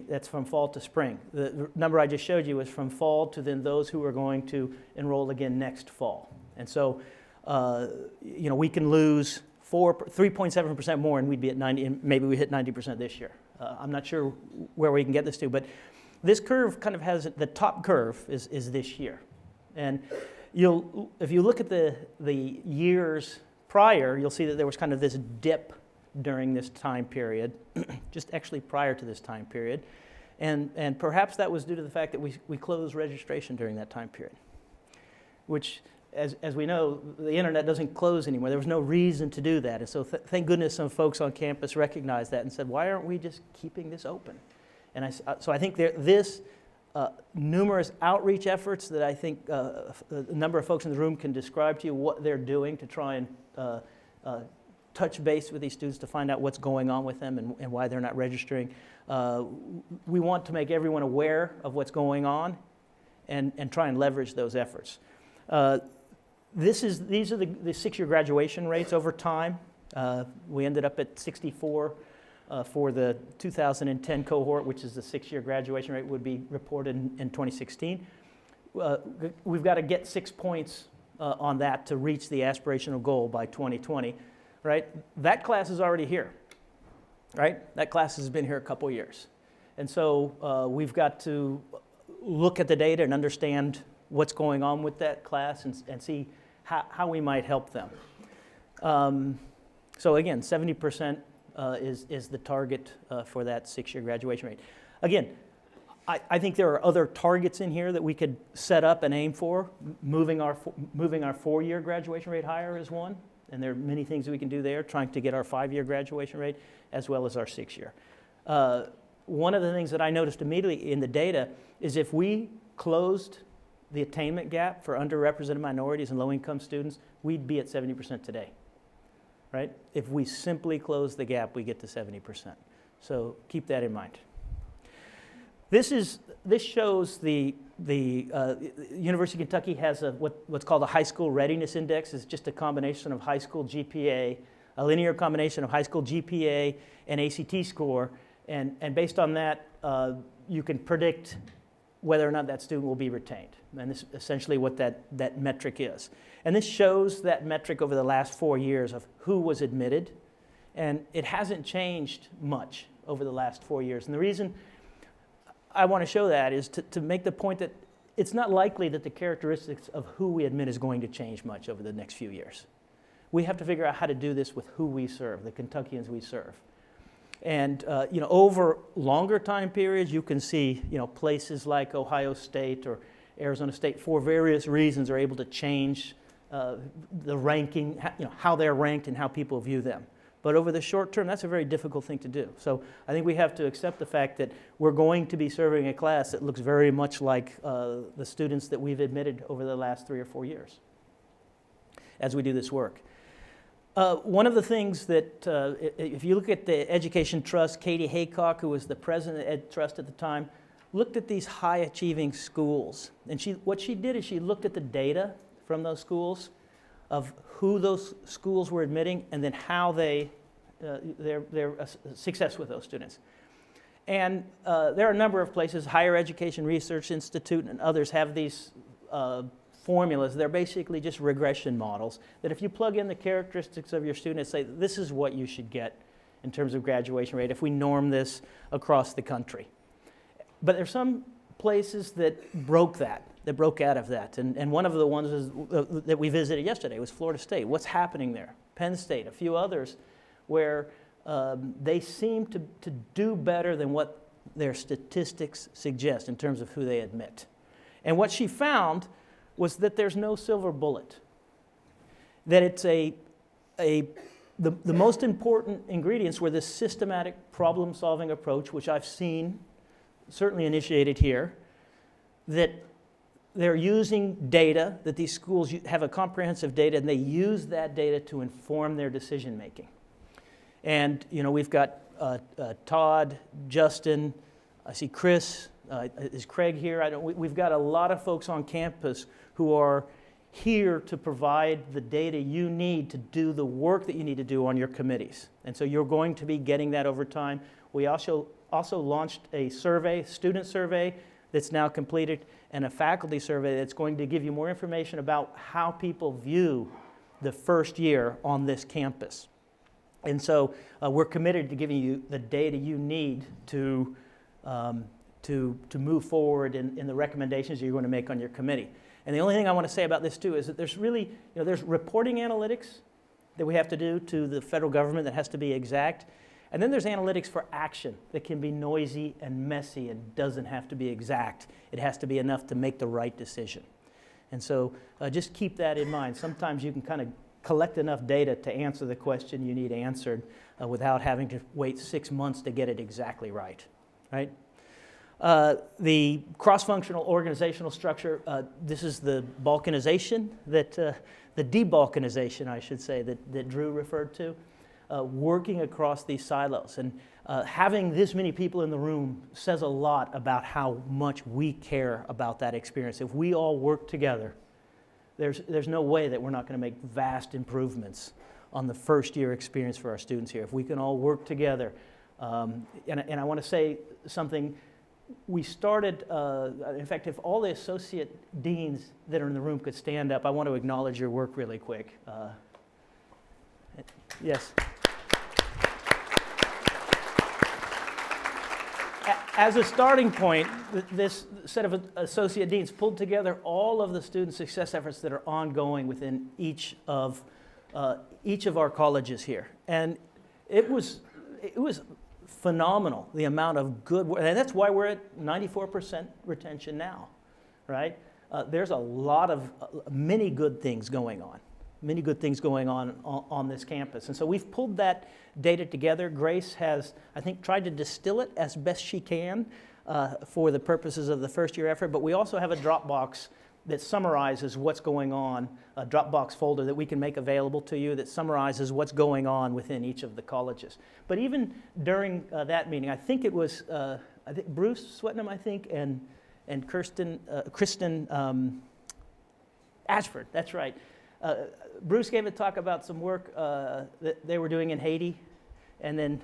K: that's from fall to spring. The number I just showed you is from fall to then those who are going to enroll again next fall. And so, we can lose 3.7% more and we'd be at 90, and maybe we hit 90% this year. I'm not sure where we can get this to, but this curve kind of has, the top curve is this year. And if you look at the years prior, you'll see that there was kind of this dip during this time period, just actually prior to this time period. And perhaps that was due to the fact that we closed registration during that time period, which, as we know, the internet doesn't close anymore. There was no reason to do that. And so thank goodness some folks on campus recognized that and said, why aren't we just keeping this open? And so I think this numerous outreach efforts that I think a number of folks in the room can describe to you what they're doing to try and touch base with these students to find out what's going on with them and why they're not registering. We want to make everyone aware of what's going on and try and leverage those efforts. These are the 6-year graduation rates over time. We ended up at 64 for the 2010 cohort, which is the 6-year graduation rate would be reported in 2016. We've got to get 6 points on that to reach the aspirational goal by 2020, right? That class is already here, right? That class has been here a couple years. And so we've got to look at the data and understand what's going on with that class and see how we might help them. So again, 70% is the target for that 6-year graduation rate. Again, I think there are other targets in here that we could set up and aim for. Moving our 4-year graduation rate higher is one, and there are many things that we can do there, trying to get our 5-year graduation rate as well as our 6-year. One of the things that I noticed immediately in the data is if we closed the attainment gap for underrepresented minorities and low-income students, we'd be at 70% today, right? If we simply close the gap, we get to 70%. So keep that in mind. This shows the University of Kentucky has what's called a high school readiness index. It's just a combination of high school GPA, a linear combination of high school GPA and ACT score, and based on that, you can predict whether or not that student will be retained. And this is essentially what that metric is. And this shows that metric over the last 4 years of who was admitted, and it hasn't changed much over the last 4 years. And the reason I want to show that is to make the point that it's not likely that the characteristics of who we admit is going to change much over the next few years. We have to figure out how to do this with who we serve, the Kentuckians we serve. And over longer time periods, you can see places like Ohio State or Arizona State, for various reasons, are able to change the ranking, how they're ranked and how people view them. But over the short term, that's a very difficult thing to do. So I think we have to accept the fact that we're going to be serving a class that looks very much like the students that we've admitted over the last 3 or 4 years as we do this work. One of the things that, if you look at the Education Trust, Katie Haycock, who was the president of Ed Trust at the time, looked at these high-achieving schools. And what she did is she looked at the data from those schools of who those schools were admitting and then how their success with those students. And there are a number of places, Higher Education Research Institute and others have these formulas. They're basically just regression models that if you plug in the characteristics of your students, say this is what you should get in terms of graduation rate if we norm this across the country. But there's some places that broke out of that. And one of the ones that we visited yesterday was Florida State. What's happening there? Penn State, a few others, where they seem to do better than what their statistics suggest in terms of who they admit. And what she found was that there's no silver bullet. That it's the most important ingredients were this systematic problem-solving approach, which I've seen certainly initiated here, that they're using data, that these schools have a comprehensive data, and they use that data to inform their decision making. And we've got Todd, Justin, I see Chris, is Craig here? We've got a lot of folks on campus who are here to provide the data you need to do the work that you need to do on your committees. And so you're going to be getting that over time. We also launched a survey, student survey, that's now completed, and a faculty survey that's going to give you more information about how people view the first year on this campus. And so we're committed to giving you the data you need to move forward in the recommendations you're going to make on your committee. And the only thing I want to say about this too is that there's really, there's reporting analytics, that we have to do to the federal government that has to be exact. And then there's analytics for action that can be noisy and messy and doesn't have to be exact. It has to be enough to make the right decision. And so just keep that in mind. Sometimes you can kind of collect enough data to answer the question you need answered without having to wait 6 months to get it exactly right, right? The cross-functional organizational structure, this is the balkanization that, the de-balkanization, I should say, that Drew referred to, working across these silos. And having this many people in the room says a lot about how much we care about that experience. If we all work together, there's no way that we're not going to make vast improvements on the first year experience for our students here. If we can all work together. And I want to say something. We started, in fact, if all the associate deans that are in the room could stand up, I want to acknowledge your work really quick. Yes. As a starting point, this set of associate deans pulled together all of the student success efforts that are ongoing within each of our colleges here. And it was phenomenal, the amount of good work, and that's why we're at 94% retention now, right? There's a lot of, many good things going on this campus. And so we've pulled that data together. Grace has, I think, tried to distill it as best she can for the purposes of the first year effort, but we also have a Dropbox that summarizes what's going on, a Dropbox folder that we can make available to you that summarizes what's going on within each of the colleges. But even during that meeting, I think it was I think Bruce Swetnam, I think, and Kristen Ashford, that's right. Bruce gave a talk about some work that they were doing in Haiti, and then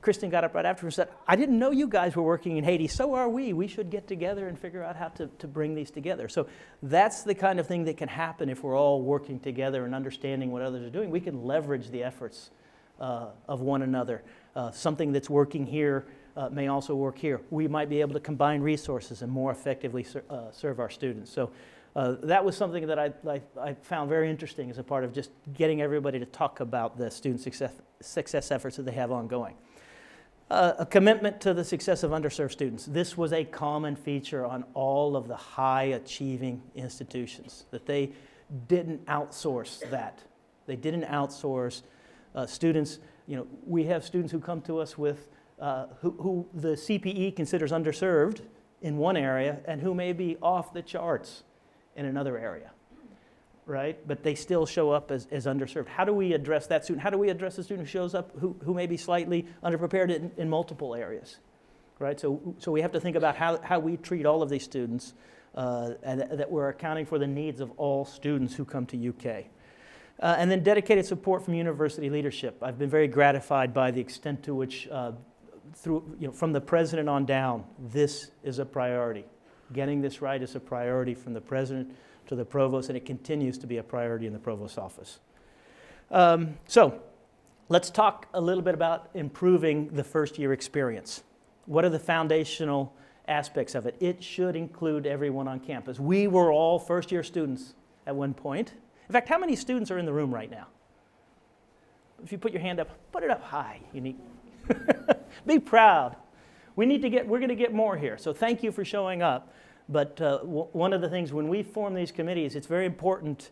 K: Kristen got up right after and said, I didn't know you guys were working in Haiti. So are we. We should get together and figure out how to bring these together. So that's the kind of thing that can happen if we're all working together and understanding what others are doing. We can leverage the efforts of one another. Something that's working here may also work here. We might be able to combine resources and more effectively serve our students. So that was something that I found very interesting as a part of just getting everybody to talk about the student success efforts that they have ongoing. A commitment to the success of underserved students. This was a common feature on all of the high-achieving institutions, that they didn't outsource that. They didn't outsource students. You know, we have students who come to us with, who the CPE considers underserved in one area and who may be off the charts in another area, right? But they still show up as underserved. How do we address that student? How do we address a student who shows up who may be slightly underprepared in multiple areas, right? So we have to think about how we treat all of these students and that we're accounting for the needs of all students who come to UK. And then dedicated support from university leadership. I've been very gratified by the extent to which, from the president on down, this is a priority. Getting this right is a priority from the president to the provost, and it continues to be a priority in the provost's office. So let's talk a little bit about improving the first year experience. What are the foundational aspects of it? It should include everyone on campus. We were all first year students at one point. In fact, how many students are in the room right now? If you put your hand up, put it up high, Unique. Be proud. We're going to get more here, so thank you for showing up. But one of the things when we form these committees, it's very important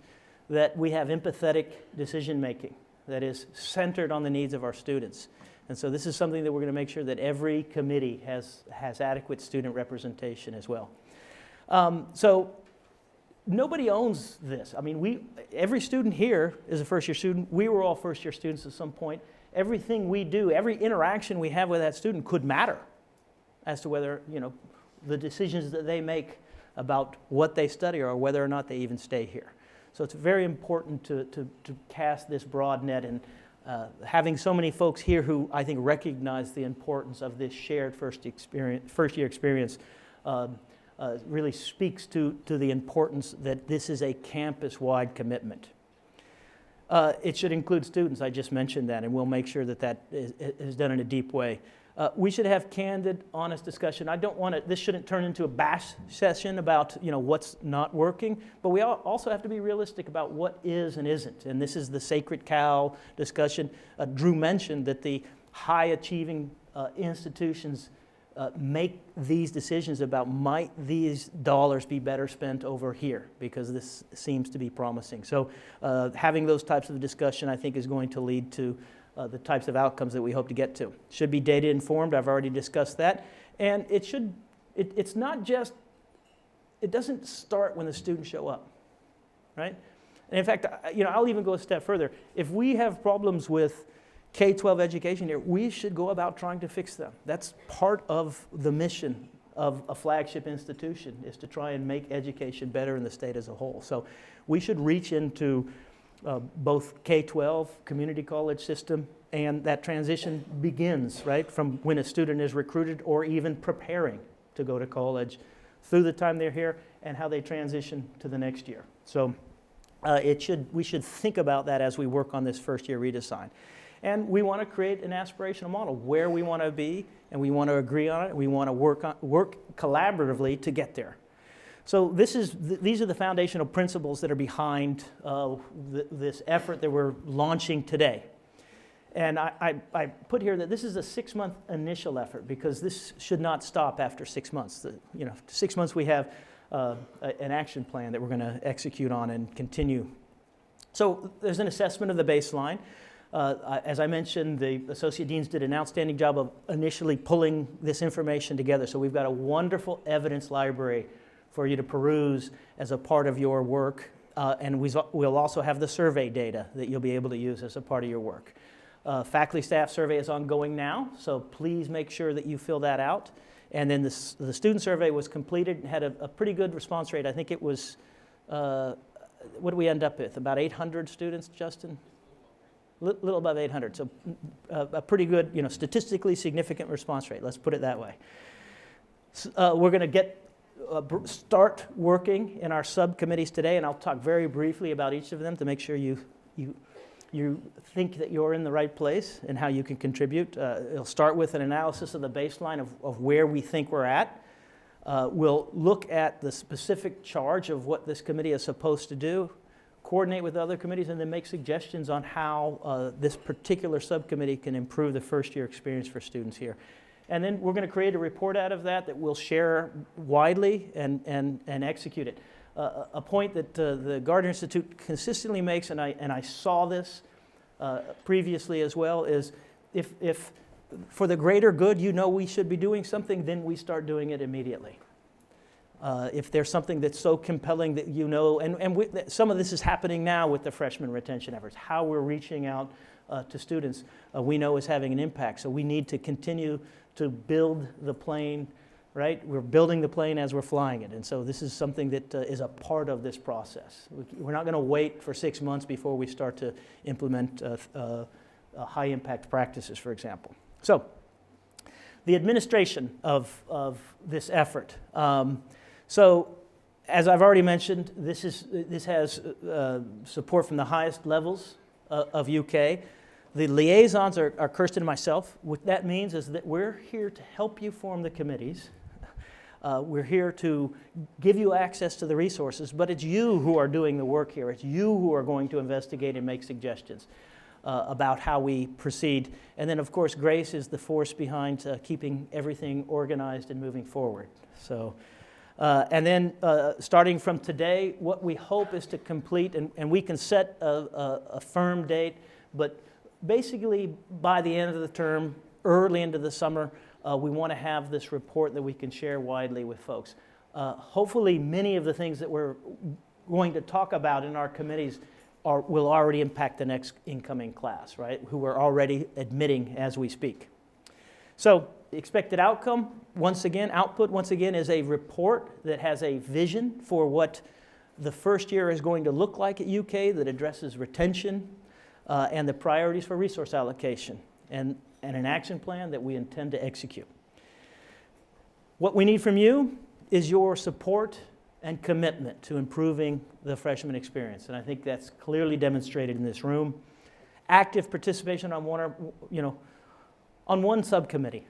K: that we have empathetic decision making that is centered on the needs of our students. And so this is something that we're going to make sure that every committee has adequate student representation as well. So nobody owns this. I mean, every student here is a first year student. We were all first year students at some point. Everything we do, every interaction we have with that student could matter as to whether, the decisions that they make about what they study or whether or not they even stay here. So it's very important to cast this broad net, and having so many folks here who I think recognize the importance of this shared first year experience really speaks to the importance that this is a campus-wide commitment. It should include students. I just mentioned that, and we'll make sure that is done in a deep way. We should have candid, honest discussion. I don't want to, this shouldn't turn into a bash session about, what's not working, but we also have to be realistic about what is and isn't. And this is the sacred cow discussion. Drew mentioned that the high achieving institutions make these decisions about might these dollars be better spent over here, because this seems to be promising. So having those types of discussion, I think, is going to lead to the types of outcomes that we hope to get to. Should be data informed. I've already discussed that. And it's not just, it doesn't start when the students show up, right? And in fact, I'll even go a step further. If we have problems with K-12 education here, we should go about trying to fix them. That's part of the mission of a flagship institution, is to try and make education better in the state as a whole. So we should reach into both K-12, community college system, and that transition begins, right, from when a student is recruited or even preparing to go to college, through the time they're here, and how they transition to the next year. So we should think about that as we work on this first year redesign. And we want to create an aspirational model where we want to be, and we want to agree on it. We want to work collaboratively to get there. So these are the foundational principles that are behind this effort that we're launching today. And I put here that this is a 6-month initial effort, because this should not stop after 6 months. 6 months we have an action plan that we're going to execute on and continue. So there's an assessment of the baseline. As I mentioned, the associate deans did an outstanding job of initially pulling this information together. So we've got a wonderful evidence library for you to peruse as a part of your work. And we'll also have the survey data that you'll be able to use as a part of your work. Faculty staff survey is ongoing now, so please make sure that you fill that out. And then the student survey was completed and had a pretty good response rate. I think it was, what did we end up with? About 800 students, Justin? Little above 800, so a pretty good, statistically significant response rate. Let's put it that way. We're going to start working in our subcommittees today, and I'll talk very briefly about each of them to make sure you think that you're in the right place and how you can contribute. It'll start with an analysis of the baseline of where we think we're at. We'll look at the specific charge of what this committee is supposed to do, coordinate with other committees, and then make suggestions on how this particular subcommittee can improve the first year experience for students here. And then we're going to create a report out of that we'll share widely and execute it. A point that the Gardner Institute consistently makes, and I saw this previously as well, is if for the greater good we should be doing something, then we start doing it immediately. If there's something that's so compelling that and some of this is happening now with the freshman retention efforts, how we're reaching out to students, we know is having an impact. So we need to continue to build the plane, right? We're building the plane as we're flying it. And so this is something that is a part of this process. We're not going to wait for 6 months before we start to implement high impact practices, for example. So the administration of this effort. So as I've already mentioned, this has support from the highest levels of UK. The liaisons are Kirsten and myself. What that means is that we're here to help you form the committees. We're here to give you access to the resources, but it's you who are doing the work here. It's you who are going to investigate and make suggestions about how we proceed. And then, of course, Grace is the force behind keeping everything organized and moving forward. So, and then starting from today, what we hope is to complete, and we can set a firm date, but basically by the end of the term, early into the summer, we want to have this report that we can share widely with folks. Hopefully many of the things that we're going to talk about in our committees will already impact the next incoming class, right, who we're already admitting as we speak. So the expected outcome, output once again, is a report that has a vision for what the first year is going to look like at UK that addresses retention and the priorities for resource allocation, and an action plan that we intend to execute. What we need from you is your support and commitment to improving the freshman experience, and I think that's clearly demonstrated in this room. Active participation on on one subcommittee.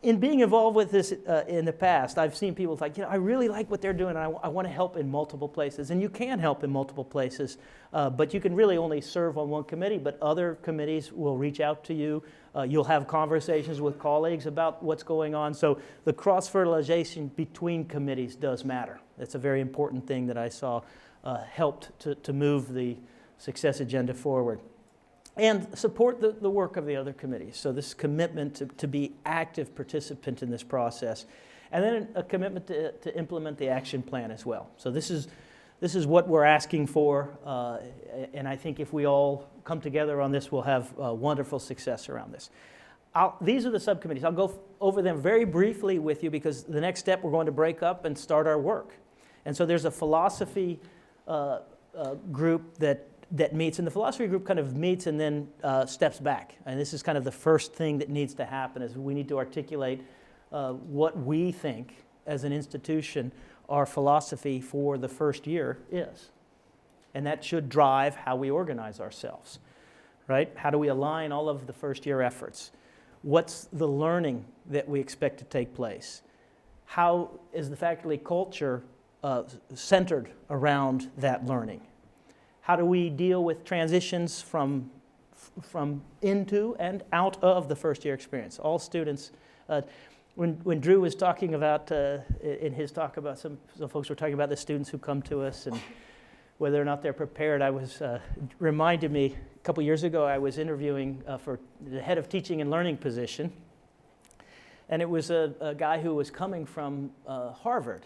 K: In being involved with this in the past, I've seen people like, I really like what they're doing, and I want to help in multiple places. And you can help in multiple places, but you can really only serve on one committee, but other committees will reach out to you. You'll have conversations with colleagues about what's going on. So the cross-fertilization between committees does matter. It's a very important thing that I saw helped to move the success agenda forward. And support the work of the other committees. So this commitment to be active participant in this process. And then a commitment to implement the action plan as well. So this is what we're asking for. And I think if we all come together on this, we'll have wonderful success around this. These are the subcommittees. I'll go over them very briefly with you because the next step, we're going to break up and start our work. And so there's a philosophy group that meets, and the philosophy group kind of meets and then steps back. And this is kind of the first thing that needs to happen is we need to articulate what we think as an institution our philosophy for the first year is. And that should drive how we organize ourselves, right? How do we align all of the first year efforts? What's the learning that we expect to take place? How is the faculty culture centered around that learning? How do we deal with transitions from into and out of the first year experience? All students, when Drew was talking about, in his talk about some folks were talking about the students who come to us and whether or not they're prepared, I was, reminded me, a couple years ago I was interviewing for the head of teaching and learning position, and it was a guy who was coming from Harvard.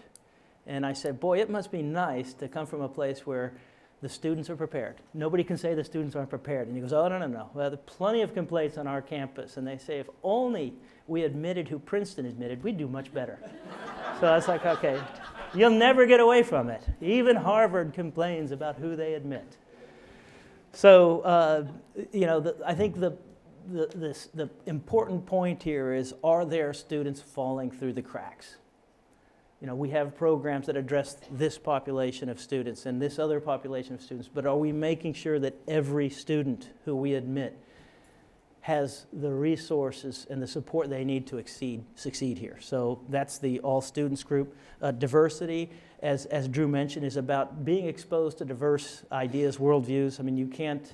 K: And I said, boy, it must be nice to come from a place where the students are prepared. Nobody can say the students aren't prepared. And he goes, oh, no. Well, there are plenty of complaints on our campus. And they say, if only we admitted who Princeton admitted, we'd do much better. So I was like, okay, you'll never get away from it. Even Harvard complains about who they admit. So, I think the important point here is, are there students falling through the cracks? We have programs that address this population of students and this other population of students, but are we making sure that every student who we admit has the resources and the support they need to succeed here? So that's the all students group. Diversity, as Drew mentioned, is about being exposed to diverse ideas, worldviews. I mean, you can't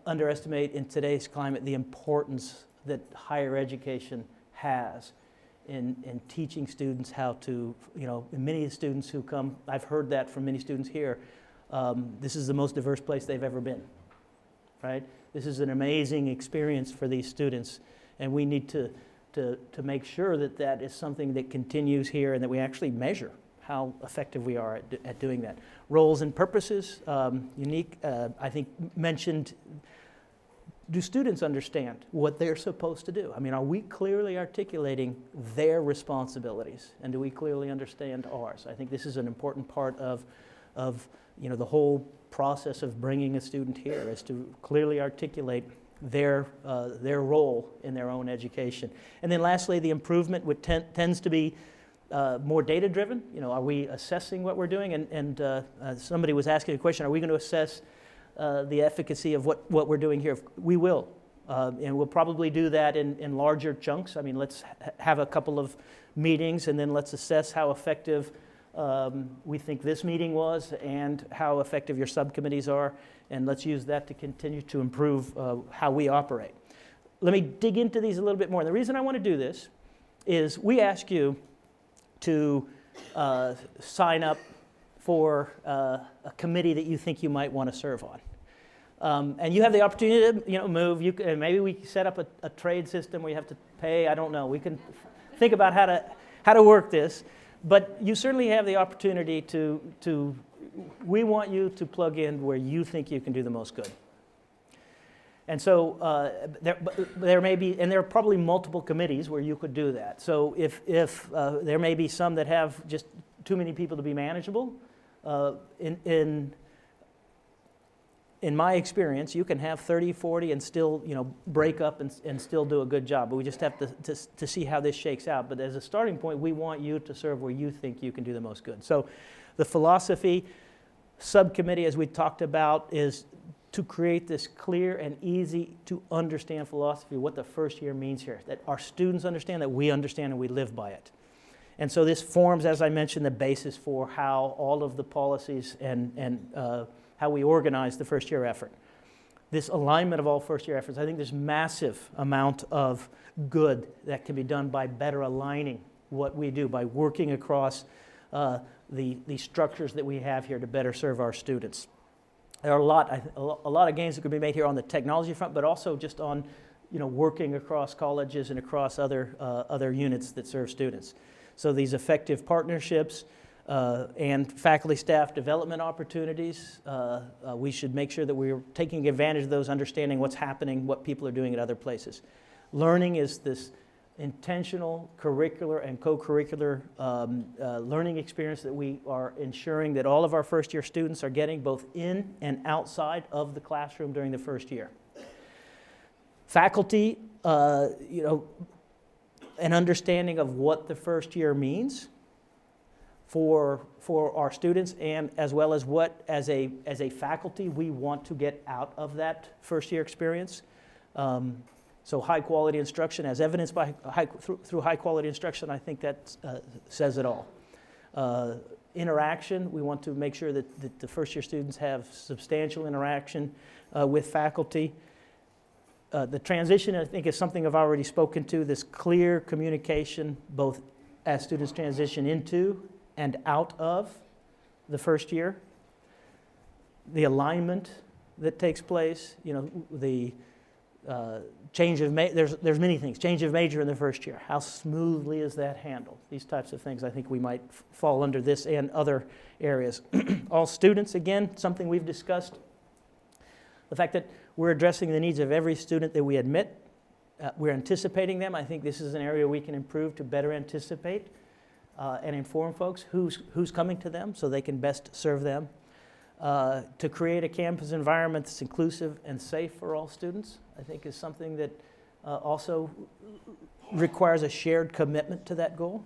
K: underestimate in today's climate the importance that higher education has in teaching students how to, many students who come, I've heard that from many students here, this is the most diverse place they've ever been, right? This is an amazing experience for these students, and we need to make sure that that is something that continues here and that we actually measure how effective we are at doing that. Roles and purposes, unique, I think mentioned. Do students understand what they're supposed to do? I mean, are we clearly articulating their responsibilities? And do we clearly understand ours? I think this is an important part of the whole process of bringing a student here, is to clearly articulate their role in their own education. And then lastly, the improvement, which tends to be more data-driven. Are we assessing what we're doing? And somebody was asking a question, are we going to assess the efficacy of what we're doing here? We will. And we'll probably do that in larger chunks. I mean, let's have a couple of meetings and then let's assess how effective we think this meeting was and how effective your subcommittees are. And let's use that to continue to improve how we operate. Let me dig into these a little bit more. And the reason I want to do this is we ask you to sign up for a committee that you think you might want to serve on. And you have the opportunity to move. Maybe we set up a trade system where you have to pay. I don't know. We can think about how to work this. But you certainly have the opportunity to we want you to plug in where you think you can do the most good. And so there may be, and there are probably multiple committees where you could do that. So if there may be some that have just too many people to be manageable, in my experience, you can have 30, 40 and still, break up and still do a good job. But we just have to see how this shakes out. But as a starting point, we want you to serve where you think you can do the most good. So the philosophy subcommittee, as we talked about, is to create this clear and easy to understand philosophy, what the first year means here, that our students understand, that we understand, and we live by it. And so this forms, as I mentioned, the basis for how all of the policies and how we organize the first year effort. This alignment of all first year efforts, I think there's massive amount of good that can be done by better aligning what we do, by working across the structures that we have here to better serve our students. There are a lot of gains that could be made here on the technology front, but also just on working across colleges and across other units that serve students. So these effective partnerships and faculty staff development opportunities, we should make sure that we're taking advantage of those, understanding what's happening, what people are doing at other places. Learning is this intentional curricular and co-curricular learning experience that we are ensuring that all of our first year students are getting both in and outside of the classroom during the first year. Faculty, an understanding of what the first year means for our students, and as well as what as a faculty we want to get out of that first year experience. So high quality instruction, as evidenced by through high quality instruction, I think that says it all. Interaction, we want to make sure that the first year students have substantial interaction with faculty. The transition, I think, is something I've already spoken to, this clear communication, both as students transition into and out of the first year. The alignment that takes place, the change of there's many things. Change of major in the first year. How smoothly is that handled? These types of things, I think we might fall under this and other areas. All students, again, something we've discussed. The fact that we're addressing the needs of every student that we admit. We're anticipating them. I think this is an area we can improve to better anticipate and inform folks who's coming to them so they can best serve them. To create a campus environment that's inclusive and safe for all students, I think is something that also requires a shared commitment to that goal.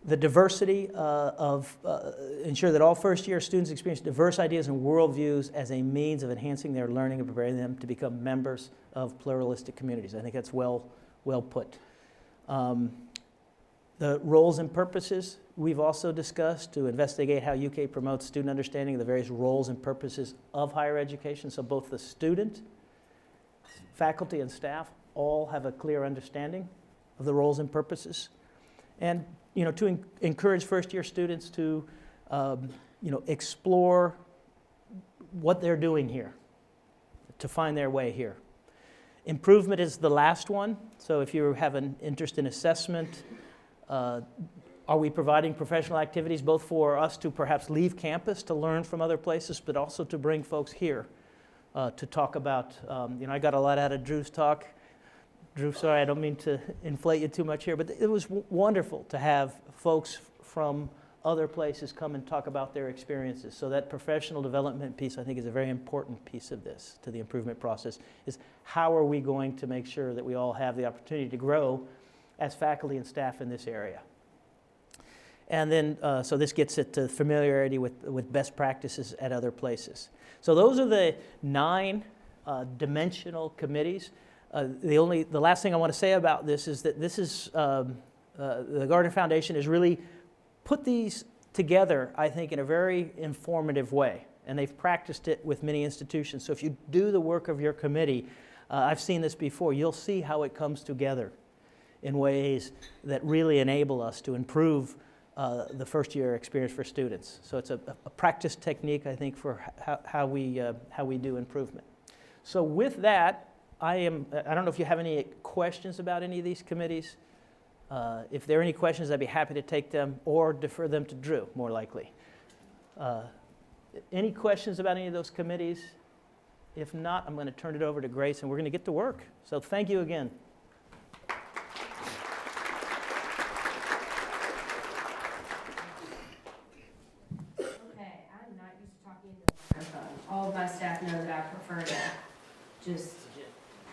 K: The diversity ensure that all first-year students experience diverse ideas and worldviews as a means of enhancing their learning and preparing them to become members of pluralistic communities. I think that's well put. The roles and purposes we've also discussed to investigate how UK promotes student understanding of the various roles and purposes of higher education. So both the student, faculty, and staff all have a clear understanding of the roles and purposes. And to encourage first-year students to explore what they're doing here, to find their way here. Improvement is the last one. So if you have an interest in assessment, are we providing professional activities both for us to perhaps leave campus to learn from other places, but also to bring folks here to talk about, I got a lot out of Drew's talk. Drew, sorry, I don't mean to inflate you too much here, but it was wonderful to have folks from other places come and talk about their experiences. So that professional development piece, I think, is a very important piece of this to the improvement process, is how are we going to make sure that we all have the opportunity to grow as faculty and staff in this area. And then, so this gets at the familiarity with best practices at other places. So those are the 9 dimensional committees. The last thing I want to say about this is that this is, the Gardner Foundation has really put these together, I think, in a very informative way. And they've practiced it with many institutions. So if you do the work of your committee, I've seen this before, you'll see how it comes together in ways that really enable us to improve the first year experience for students. So it's a practice technique, I think, for how we do improvement. So with that, I don't know if you have any questions about any of these committees. If there are any questions, I'd be happy to take them or defer them to Drew, more likely. Any questions about any of those committees? If not, I'm going to turn it over to Grace, and we're going to get to work. So thank you again.
M: All of my staff know that I prefer to just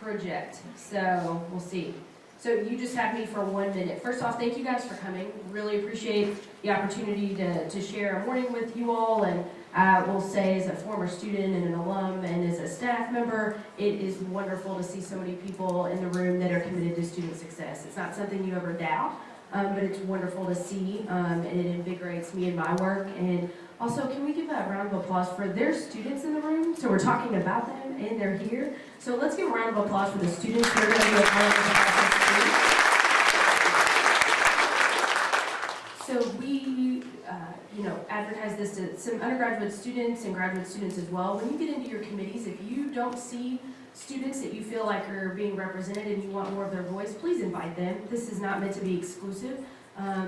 M: project, so we'll see. So you just have me for 1 minute. First off, thank you guys for coming. Really appreciate the opportunity to share a morning with you all, and I will say, as a former student and an alum and as a staff member, it is wonderful to see so many people in the room that are committed to student success. It's not something you ever doubt, but it's wonderful to see, and it invigorates me in my work. And also, can we give a round of applause for their students in the room? So we're talking about them, and they're here. So let's give a round of applause for the students who are going to be a part of this process. So we, advertise this to some undergraduate students and graduate students as well. When you get into your committees, if you don't see students that you feel like are being represented and you want more of their voice, please invite them. This is not meant to be exclusive.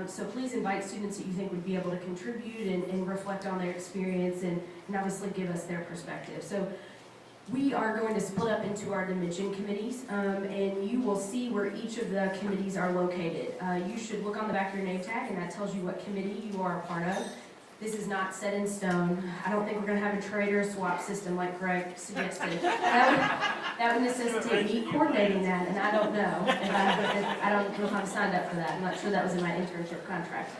M: So please invite students that you think would be able to contribute and reflect on their experience and obviously give us their perspective. So we are going to split up into our dimension committees, and you will see where each of the committees are located. You should look on the back of your name tag, and that tells you what committee you are a part of. This is not set in stone. I don't think we're going to have a trade or swap system like Greg suggested. That would necessitate me coordinating that, and I don't know. I don't know if I'm signed up for that. I'm not sure that was in my internship contract.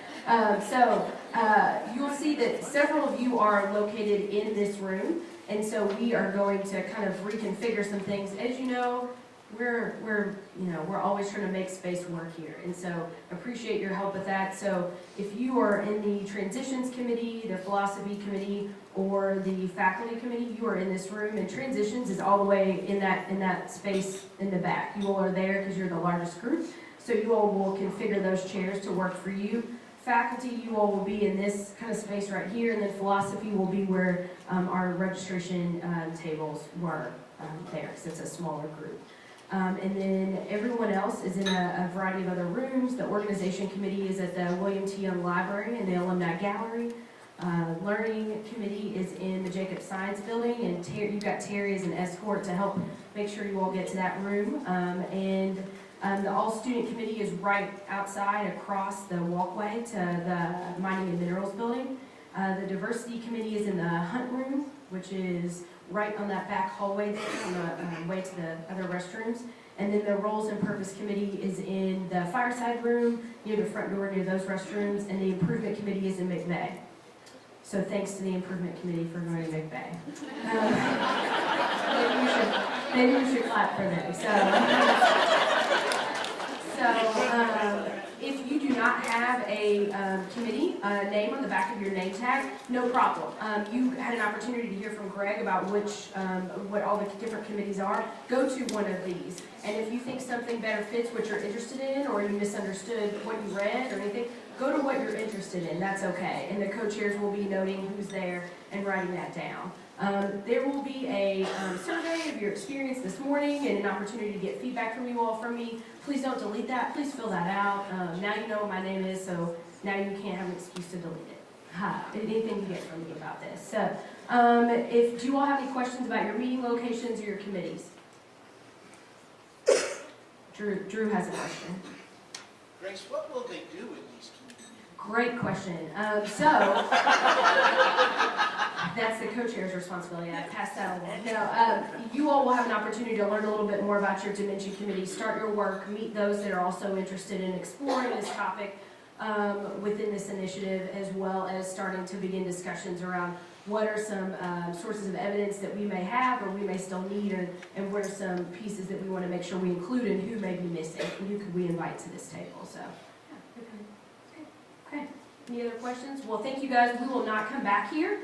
M: You'll see that several of you are located in this room. And so we are going to kind of reconfigure some things. As you know, we're always trying to make space work here. And so appreciate your help with that. So if you are in the transitions committee, the philosophy committee, or the faculty committee, you are in this room. And transitions is all the way in that space in the back. You all are there because you're the largest group. So you all will configure those chairs to work for you. Faculty, you all will be in this kind of space right here, and then philosophy will be where our registration tables were there, because it's a smaller group. And then everyone else is in a variety of other rooms. The organization committee is at the William T. Young Library and the Alumni Gallery. Learning committee is in the Jacob Science Building, and you've got Terry as an escort to help make sure you all get to that room. The all-student committee is right outside across the walkway to the Mining and Minerals Building. The diversity committee is in the Hunt Room, which is right on that back hallway there on the way to the other restrooms. And then the Roles and Purpose Committee is in the Fireside Room, near the front door, near those restrooms. And the Improvement Committee is in McVeigh. So thanks to the Improvement Committee for going to McVeigh. Maybe we should clap for them. So if you do not have a committee name on the back of your name tag, no problem. You had an opportunity to hear from Greg about what all the different committees are. Go to one of these. And if you think something better fits what you're interested in, or you misunderstood what you read or anything, go to what you're interested in. That's okay. And the co-chairs will be noting who's there and writing that down. There will be a survey of your experience this morning and an opportunity to get feedback from you all from me. Please don't delete that. Please fill that out. Now you know what my name is, so now you can't have an excuse to delete it. Anything you get from me about this. So, do you all have any questions about your meeting locations or your committees? Drew has a question.
N: Grace, what will they do in these committees?
M: Great question. That's the co-chair's responsibility. I passed that along. No, you all will have an opportunity to learn a little bit more about your Dimension Committee, start your work, meet those that are also interested in exploring this topic within this initiative, as well as starting to begin discussions around what are some sources of evidence that we may have or we may still need, and what are some pieces that we want to make sure we include and who may be missing, and who could we invite to this table. So, okay. Any other questions? Well, thank you guys. We will not come back here.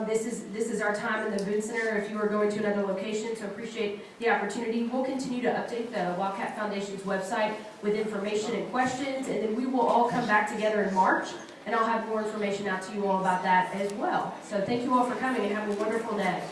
M: This is our time in the Boone Center if you are going to another location, so appreciate the opportunity. We'll continue to update the Wildcat Foundation's website with information and questions, and then we will all come back together in March, and I'll have more information out to you all about that as well. So thank you all for coming, and have a wonderful day.